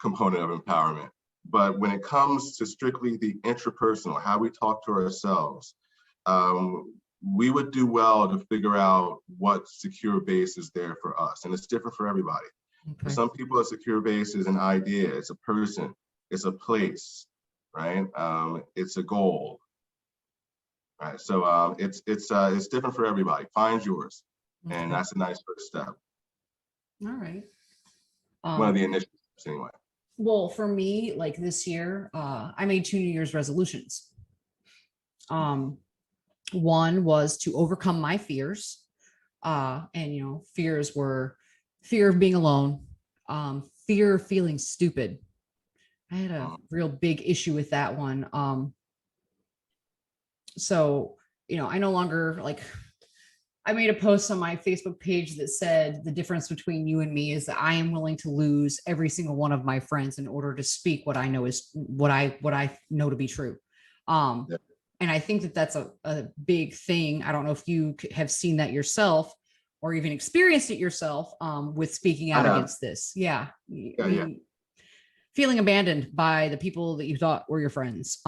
component of empowerment. But when it comes to strictly the intrapersonal, how we talk to ourselves, we would do well to figure out what secure base is there for us. And it's different for everybody. Okay. For some people, a secure base is an idea, it's a person, it's a place, right? It's a goal, right? So it's different for everybody. Find yours, okay. And that's a nice first step. All right. One of the initial steps, anyway. Well, for me, like this year, I made 2 New Year's resolutions. One was to overcome my fears, and fears were fear of being alone, fear of feeling stupid, I had a real big issue with that one. So, I no longer like, I made a post on my Facebook page that said the difference between you and me is that I am willing to lose every single one of my friends in order to speak what I know is what I know to be true. Um, Yeah. and I think that that's a big thing. I don't know if you have seen that yourself or even experienced it yourself with speaking I out have. against this. Yeah. I Yeah, yeah. mean, feeling abandoned by the people that you thought were your friends.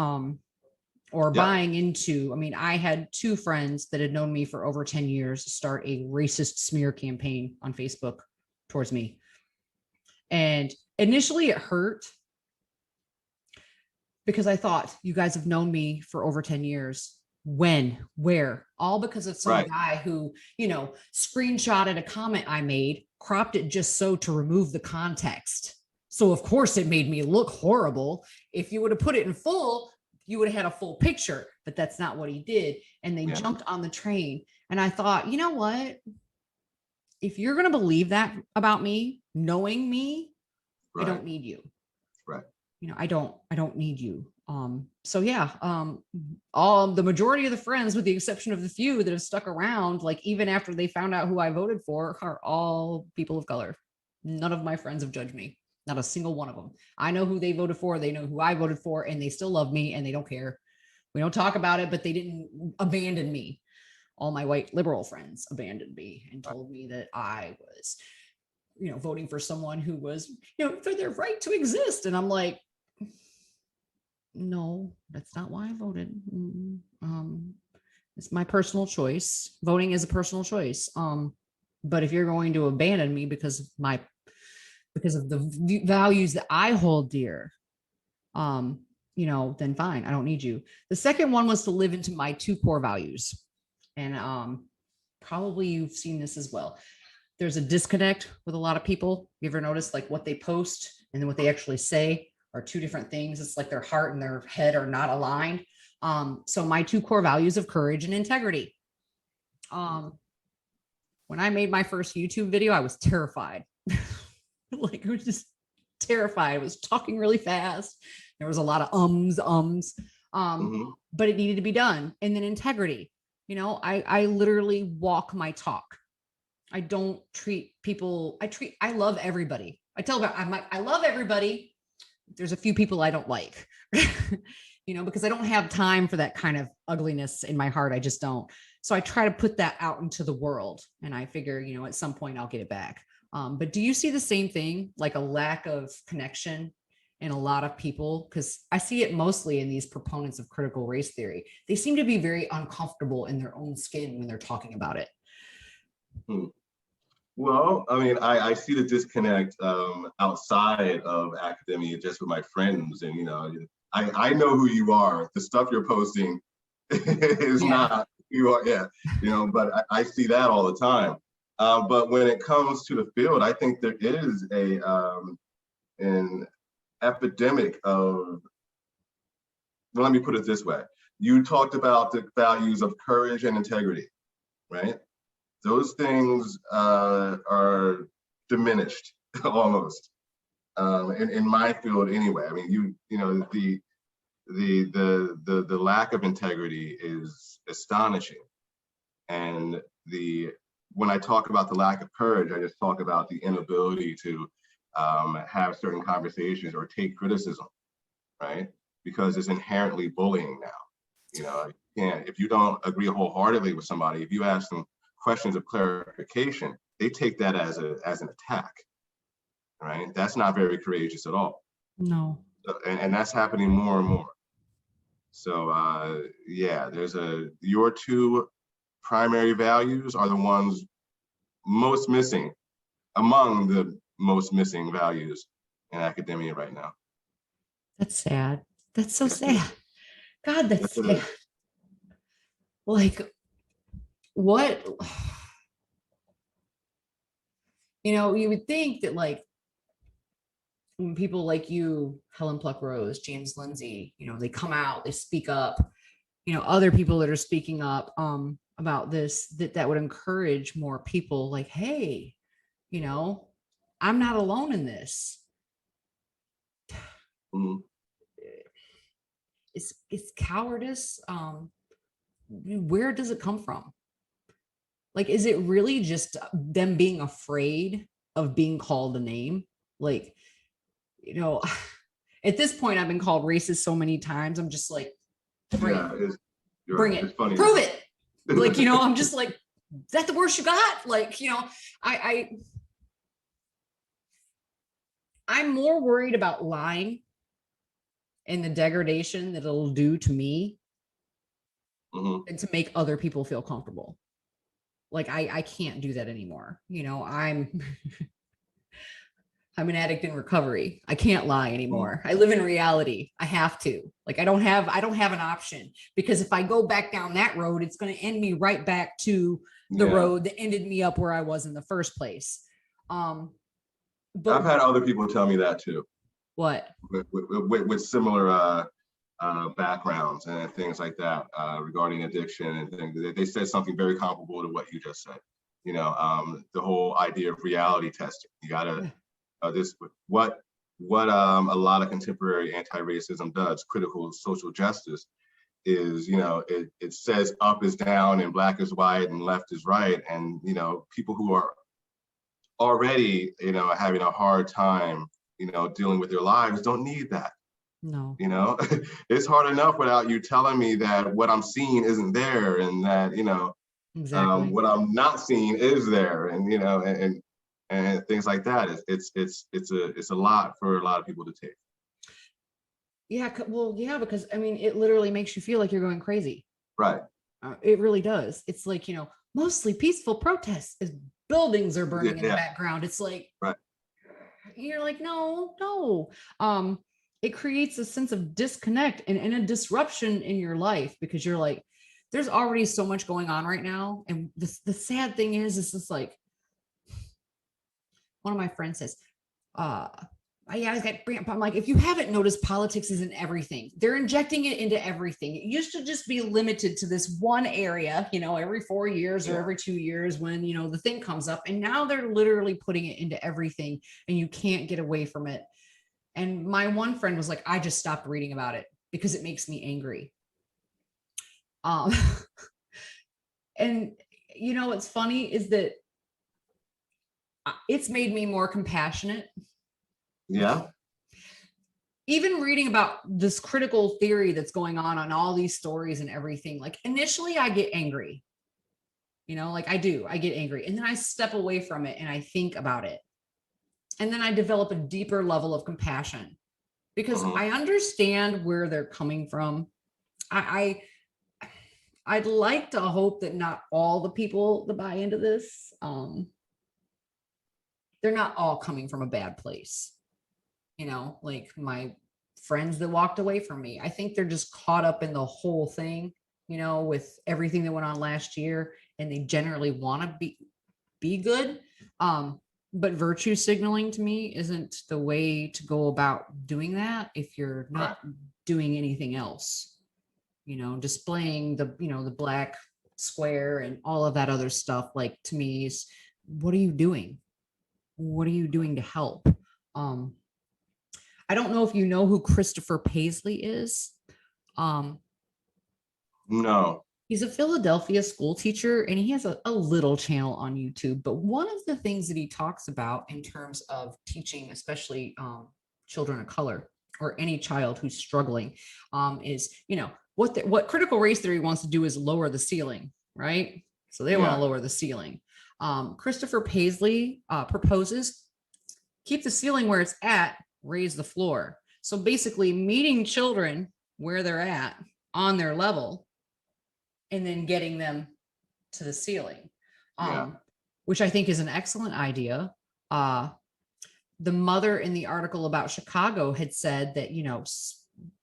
Or Yeah. buying into, I mean, I had two friends that had known me for over 10 years start a racist smear campaign on Facebook towards me. And initially it hurt because I thought, you guys have known me for over 10 years. When, where? All because of some Right. guy who, screenshotted a comment I made, cropped it just so to remove the context. So of course it made me look horrible. If you would have put it in full, you would have had a full picture, but that's not what he did. And they Yeah. jumped on the train. And I thought, you know what? If you're going to believe that about me, knowing me, I Right. don't need you. Right. I don't need you. So yeah, all the majority of the friends, with the exception of the few that have stuck around, like even after they found out who I voted for, are all people of color. None of my friends have judged me. Not a single one of them. I know who they voted for. They know who I voted for, and they still love me, and they don't care. We don't talk about it, but they didn't abandon me. All my white liberal friends abandoned me and told me that I was, voting for someone who was, for their right to exist. And I'm like, no, that's not why I voted. It's my personal choice. Voting is a personal choice. But if you're going to abandon me because of the values that I hold dear, then fine, I don't need you. The second one was to live into my two core values. And probably you've seen this as well. There's a disconnect with a lot of people. You ever notice like what they post and then what they actually say are two different things? It's like their heart and their head are not aligned. So my two core values of courage and integrity. When I made my first YouTube video, I was terrified. Like I was just terrified. I was talking really fast. There was a lot of ums. But it needed to be done. And then integrity. I literally walk my talk. I don't treat people. I love everybody. I tell them I love everybody. There's a few people I don't like, because I don't have time for that kind of ugliness in my heart. I just don't. So I try to put that out into the world, and I figure, at some point I'll get it back. But do you see the same thing, like a lack of connection in a lot of people? Because I see it mostly in these proponents of critical race theory. They seem to be very uncomfortable in their own skin when they're talking about it. Well, I mean, I see the disconnect outside of academia, just with my friends, and I know who you are. The stuff you're posting is not who you are. Yeah, but I see that all the time. But when it comes to the field, I think there is an epidemic of. Well, let me put it this way: you talked about the values of courage and integrity, right? Those things are diminished almost in my field anyway. I mean, the lack of integrity is astonishing, and when I talk about the lack of courage, I just talk about the inability to have certain conversations or take criticism, right? Because it's inherently bullying now. If you don't agree wholeheartedly with somebody, if you ask them questions of clarification, they take that as an attack, right? That's not very courageous at all. No. And that's happening more and more. So yeah, your two primary values are the ones most missing among the most missing values in academia right now. That's sad. That's so sad. God, that's sad. Like, what? You would think that like when people like you, Helen Pluckrose, James Lindsay, they come out, they speak up, other people that are speaking up about this, that would encourage more people like, hey, I'm not alone in this. Mhm. It's cowardice. Where does it come from? Like, is it really just them being afraid of being called a name? Like, you know, at this point, I've been called racist so many times. I'm just like, bring Yeah, it, you're bring right. it, It's funny. prove it. Like, you know, I'm just like, is that the worst you got? Like, you know, I I'm more worried about lying and the degradation that it'll do to me Mhm. and to make other people feel comfortable. Like I can't do that anymore. You know, I'm an addict in recovery. I can't lie Mhm. anymore. I live in reality. I have to. Like I don't have an option, because if I go back down that road, it's going to end me right back to the Yeah. road that ended me up where I was in the first place. Um I've but had other people tell me that too, what? with similar backgrounds and things like that regarding addiction and things. They said something very comparable to what you just said. You know, the whole idea of reality testing. You gotta this what a lot of contemporary anti-racism does, critical social justice, is, you know, it says up is down and black is white and left is right, and you know, people who are already, you know, having a hard time, you know, dealing with their lives don't need that. No. You know, it's hard enough without you telling me that what I'm seeing isn't there, and that, you know, Exactly. what I'm not seeing is there, and you know, and things like that. It's a lot for a lot of people to take. Yeah, well, yeah, because I mean, it literally makes you feel like you're going crazy. Right. It really does. It's like, you know, mostly peaceful protests as buildings are Yeah. burning in the Yeah. background. It's like, Right. you're like, no, no. It creates a sense of disconnect and a disruption in your life, because you're like, there's already so much going on right now. And the sad thing is this like, one of my friends says, uh, yeah, I got bring up. I'm like, if you haven't noticed, politics isn't everything. They're injecting it into everything. It used to just be limited to this one area, you know, every 4 years or Yeah. every 2 years when, you know, the thing comes up. And now they're literally putting it into everything and you can't get away from it. And my one friend was like, I just stopped reading about it because it makes me angry. Um, and, you know, what's funny is that it's made me more compassionate. Yeah. Even reading about this critical theory that's going on all these stories and everything, like initially I get angry, you know, like I get angry, and then I step away from it and I think about it, and then I develop a deeper level of compassion because Hmm. I understand where they're coming from. I'd like to hope that not all the people that buy into this, they're not all coming from a bad place, you know, like my friends that walked away from me. I think they're just caught up in the whole thing, you know, with everything that went on last year, and they generally want to be good. But virtue signaling to me isn't the way to go about doing that if you're Right. not doing anything else. You know, displaying the, you know, the black square and all of that other stuff, like to me is, what are you doing? What are you doing to help? Um, I don't know if you know who Christopher Paisley is. Um, No. he's a Philadelphia school teacher and he has a little channel on YouTube. But one of the things that he talks about in terms of teaching, especially children of color or any child who's struggling, is, you know, what critical race theory wants to do is lower the ceiling, right? So they want to Yeah. lower the ceiling. Christopher Paisley proposes keep the ceiling where it's at, raise the floor. So basically, meeting children where they're at on their level and then getting them to the ceiling, Yeah. which I think is an excellent idea. Uh, the mother in the article about Chicago had said that, you know,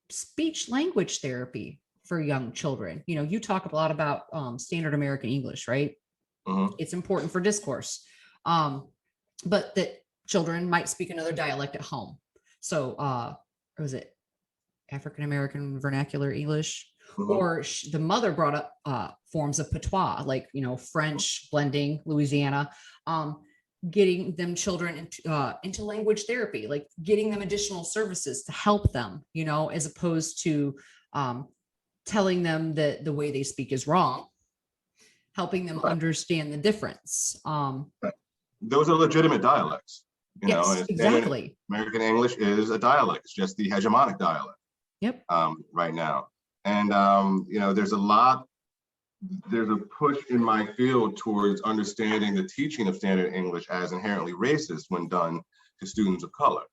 speech language therapy for young children. You know, you talk a lot about standard American English, right? Hmm. It's important for discourse. But that children might speak another dialect at home. So, was it African American Vernacular English? Hmm. Or the mother brought up forms of patois, like, you know, French blending, Louisiana. getting them children into language therapy, like getting them additional services to help them, you know, as opposed to telling them that the way they speak is wrong, helping them Right. understand the difference. Right. Those are legitimate dialects, you know, Yes, and standard exactly. American English is a dialect. It's just the hegemonic dialect Yep. right now. And, you know, there's a push in my field towards understanding the teaching of standard English as inherently racist when done to students of color,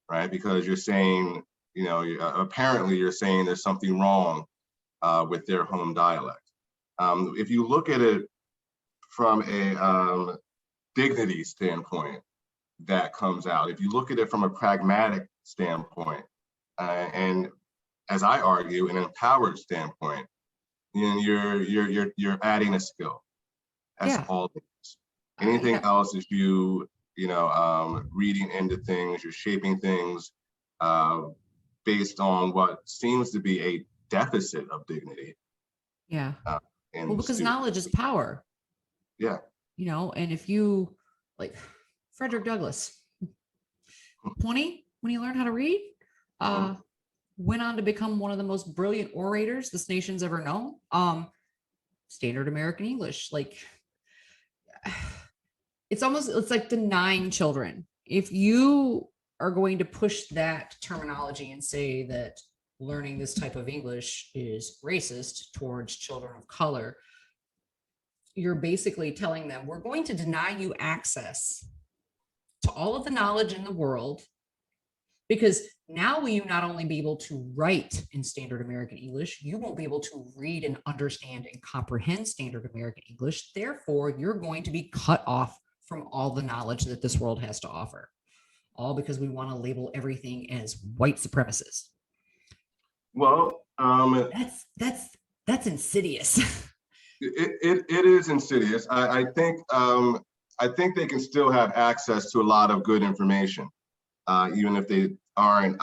right? Because you're saying, you know, apparently you're saying there's something wrong with their home dialect. If you look at it from a dignity standpoint that comes out, if you look at it from a pragmatic standpoint, and as I argue, an empowered standpoint, and you're adding a skill. That's Yeah. all it is. Anything Yeah. else is you know, reading into things, you're shaping things based on what seems to be a deficit of dignity. Yeah. In Well, because students. knowledge is power, Yeah. you know, and if you like Frederick Douglass, 20, when he learned how to read, Mhm. went on to become one of the most brilliant orators this nation's ever known. Standard American English, like it's like denying children. If you are going to push that terminology and say that learning this type of English is racist towards children of color, you're basically telling them we're going to deny you access to all of the knowledge in the world, because now will you not only be able to write in standard American English, you won't be able to read and understand and comprehend standard American English. Therefore, you're going to be cut off from all the knowledge that this world has to offer, all because we want to label everything as white supremacist. Well, That's insidious. it is insidious. I think they can still have access to a lot of good information, even if they aren't,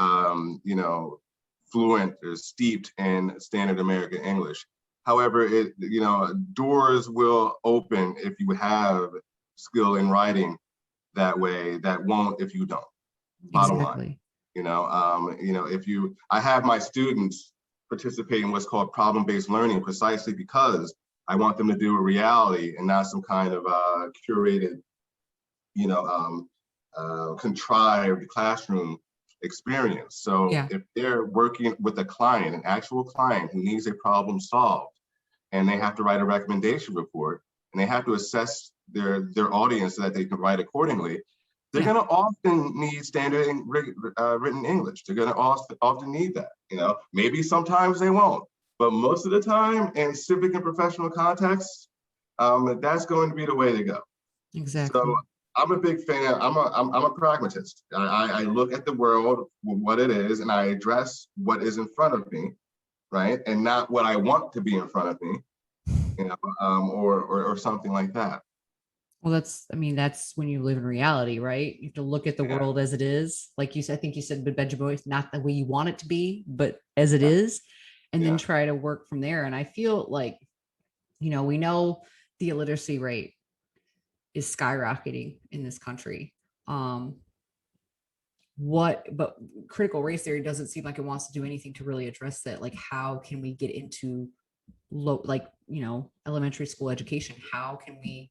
you know, fluent or steeped in standard American English. However, you know, doors will open if you have skill in writing that way that won't if you don't. Bottom line, Exactly. you know, I have my students participate in what's called problem-based learning precisely because I want them to do a reality and not some kind of curated, you know, contrived classroom experience. So Yeah. if they're working with a client, an actual client who needs a problem solved, and they have to write a recommendation report, and they have to assess their audience so that they can write accordingly, they're Yeah. going to often need standard written English. They're going to often need that. You know, maybe sometimes they won't, but most of the time in civic and professional contexts, that's going to be the way to go. So Exactly. I'm a big fan. I'm a pragmatist. I look at the world what it is, and I address what is in front of me, right, and not what I want to be in front of me, you know, or something like that. Well, that's when you live in reality, right? You have to look at the Yeah, world as it is. Like you said, I think you said, but Benjamin, not the way you want it to be, but as it yeah, is, and then yeah. try to work from there. And I feel like, you know, we know the illiteracy rate is skyrocketing in this country. Um, but critical race theory doesn't seem like it wants to do anything to really address that. Like, how can we get into like, you know, elementary school education? How can we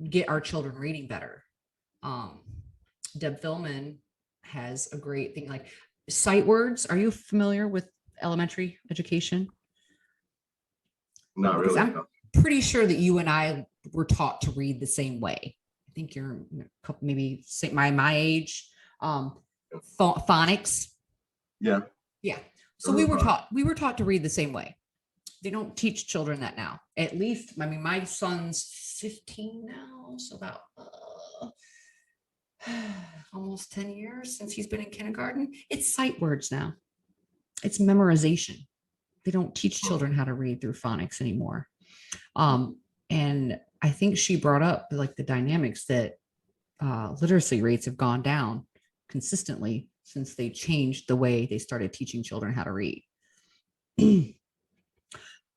get our children reading better? um Deb Philman has a great thing like sight words. Are you familiar with elementary education? Not Because really. I'm No. pretty sure that you and I were taught to read the same way. I think you're a couple, maybe my age. Phonics. Yeah. Yeah. So Those are fun. we were taught to read the same way. They don't teach children that now. At least, I mean, my son's 15 now, so about almost 10 years since he's been in kindergarten. It's sight words now. It's memorization. They don't teach Mm, children how to read through phonics anymore. mm. And I think she brought up like the dynamics that literacy rates have gone down consistently since they changed the way they started teaching children how to read.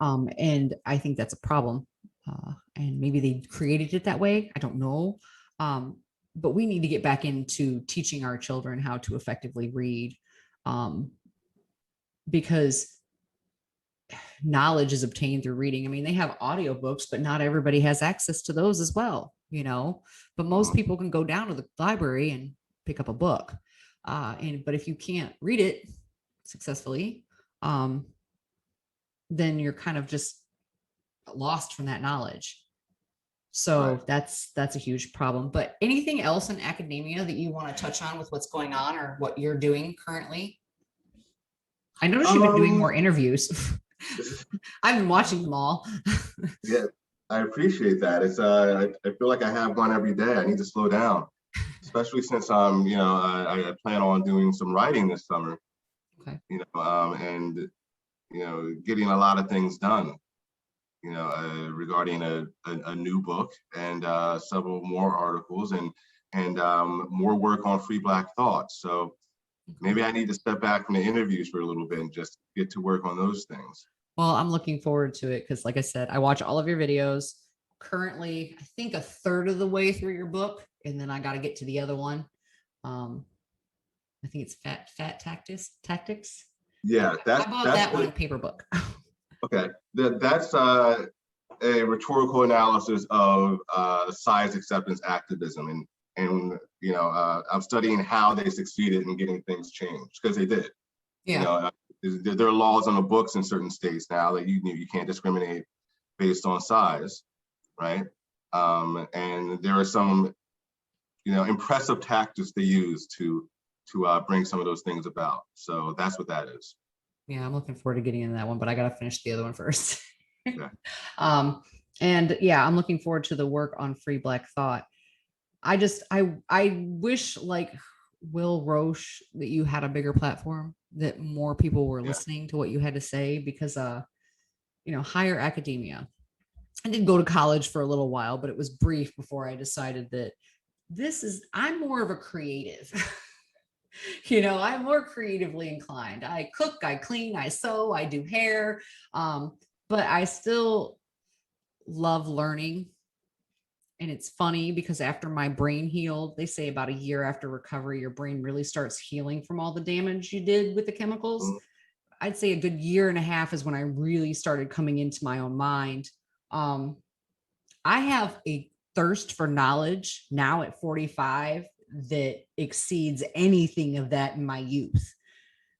And I think that's a problem. and maybe they created it that way. I don't know. But we need to get back into teaching our children how to effectively read, because knowledge is obtained through reading. I mean, they have audiobooks, but not everybody has access to those as well, but most people can go down to the library and pick up a book. But if you can't read it successfully, then you're kind of just lost from that knowledge. So Right. that's a huge problem. But anything else in academia that you want to touch on with what's going on or what you're doing currently? I noticed you've been doing more Um, interviews. I've been watching them all. yeah, I appreciate that. I feel like I have one every day. I need to slow down, especially since I plan on doing some writing this summer, Okay. and getting a lot of things done, regarding a new book and several more articles and more work on free Black thought. So maybe I need to step back from the interviews for a little bit and just get to work on those things. Well, I'm looking forward to it because, like I said, I watch all of your videos. Currently, I think a third of the way through your book, and then I got to get to the other one. I think it's fat tactics. Yeah, I bought that one in paper book. okay. That's a rhetorical analysis of size acceptance activism, and I'm studying how they succeeded in getting things changed because they did. Yeah. There are laws on the books in certain states now that you can't discriminate based on size, right? And there are some impressive tactics they use to bring some of those things about. So that's what that is. Yeah, I'm looking forward to getting into that one, but I got to finish the other one first. Okay. And yeah, I'm looking forward to the work on free Black thought. I wish, like Will Roche, that you had a bigger platform, that more people were listening to what you had to say, because higher academia. I did go to college for a little while, but it was brief before I decided that I'm more of a creative. I'm more creatively inclined. I cook, I clean, I sew, I do hair. But I still love learning. And it's funny because after my brain healed, they say about a year after recovery, your brain really starts healing from all the damage you did with the chemicals. Mhm. I'd say a good year and a half is when I really started coming into my own mind. I have a thirst for knowledge now at 45 that exceeds anything of that in my youth.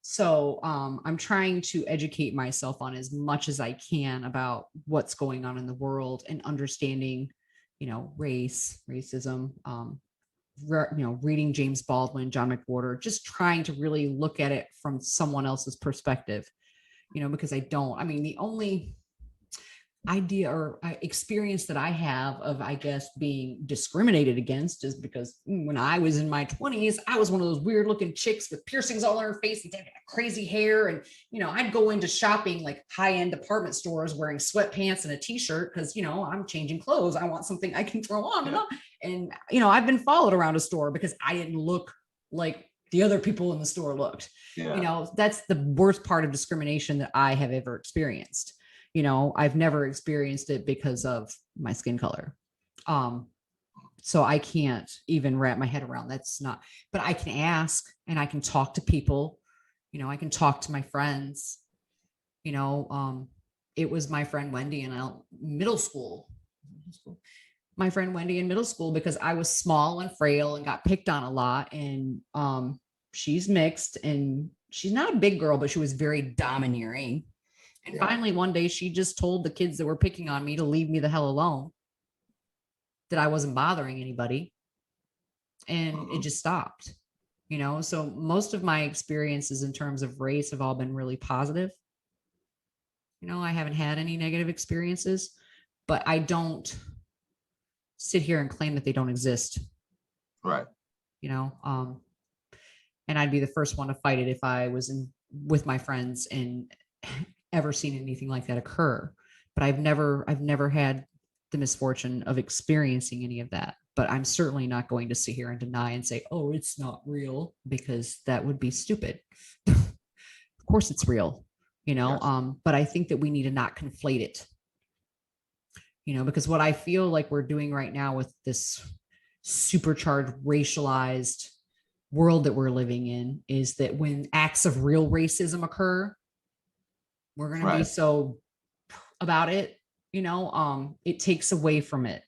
So I'm trying to educate myself on as much as I can about what's going on in the world and understanding, racism, reading James Baldwin, John McWhorter, just trying to really look at it from someone else's perspective, because the only idea or experience that I have of, I guess, being discriminated against is because when I was in my 20s, I was one of those weird looking chicks with piercings all on her face and crazy hair. And, I'd go into shopping, like high-end department stores, wearing sweatpants and a t-shirt because, I'm changing clothes. I want something I can throw on. And I've been followed around a store because I didn't look like the other people in the store looked. Yeah. That's the worst part of discrimination that I have ever experienced. I've never experienced it because of my skin color. So I can't even wrap my head around that's not, but I can ask and I can talk to people, I can talk to my friends, it was my friend Wendy in middle school, my friend Wendy in middle school, because I was small and frail and got picked on a lot. And she's mixed and she's not a big girl, but she was very domineering. And finally, one day, she just told the kids that were picking on me to leave me the hell alone, that I wasn't bothering anybody. And it just stopped, So most of my experiences in terms of race have all been really positive. I haven't had any negative experiences, but I don't sit here and claim that they don't exist. Right. And I'd be the first one to fight it if I was with my friends and ever seen anything like that occur. But I've never had the misfortune of experiencing any of that. But I'm certainly not going to sit here and deny and say, oh, it's not real, because that would be stupid. Of course it's real, Yes. But I think that we need to not conflate it. because what I feel like we're doing right now with this supercharged racialized world that we're living in is that when acts of real racism occur, we're going to be Right. so about it, it takes away from it,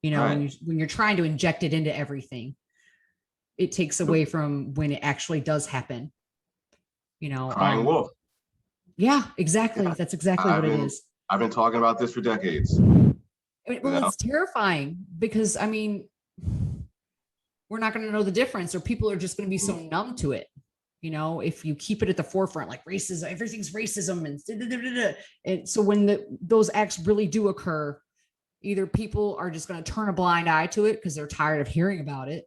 Right. when you're trying to inject it into everything, it takes The away from when it actually does happen, crying wolf. yeah, exactly. Yeah. That's exactly I've what it been is. I've been talking about this for decades. You Well, know. it's terrifying because we're not going to know the difference, or people are just going to be so Mhm. numb to it. If you keep it at the forefront, like racism, everything's racism, and da, da, da, da, da. And so when those acts really do occur, either people are just going to turn a blind eye to it because they're tired of hearing about it,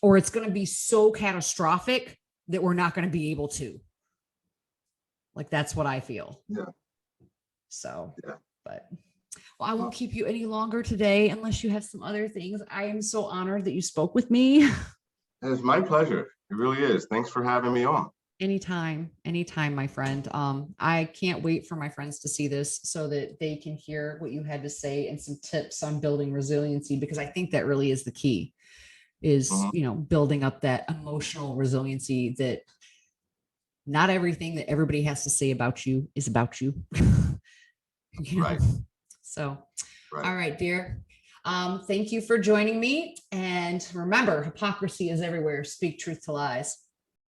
or it's going to be so catastrophic that we're not going to be able to. Like, that's what I feel. Yeah. So, Yeah. but well, I won't keep you any longer today unless you have some other things. I am so honored that you spoke with me. It's my pleasure. It really is. Thanks for having me on. Anytime, my friend. I can't wait for my friends to see this so that they can hear what you had to say and some tips on building resiliency, because I think that really is the key, is, Mhm. building up that emotional resiliency, that not everything that everybody has to say about you is about you. you know? Right. So, Right. all right, dear. Thank you for joining me. And remember, hypocrisy is everywhere. Speak truth to lies.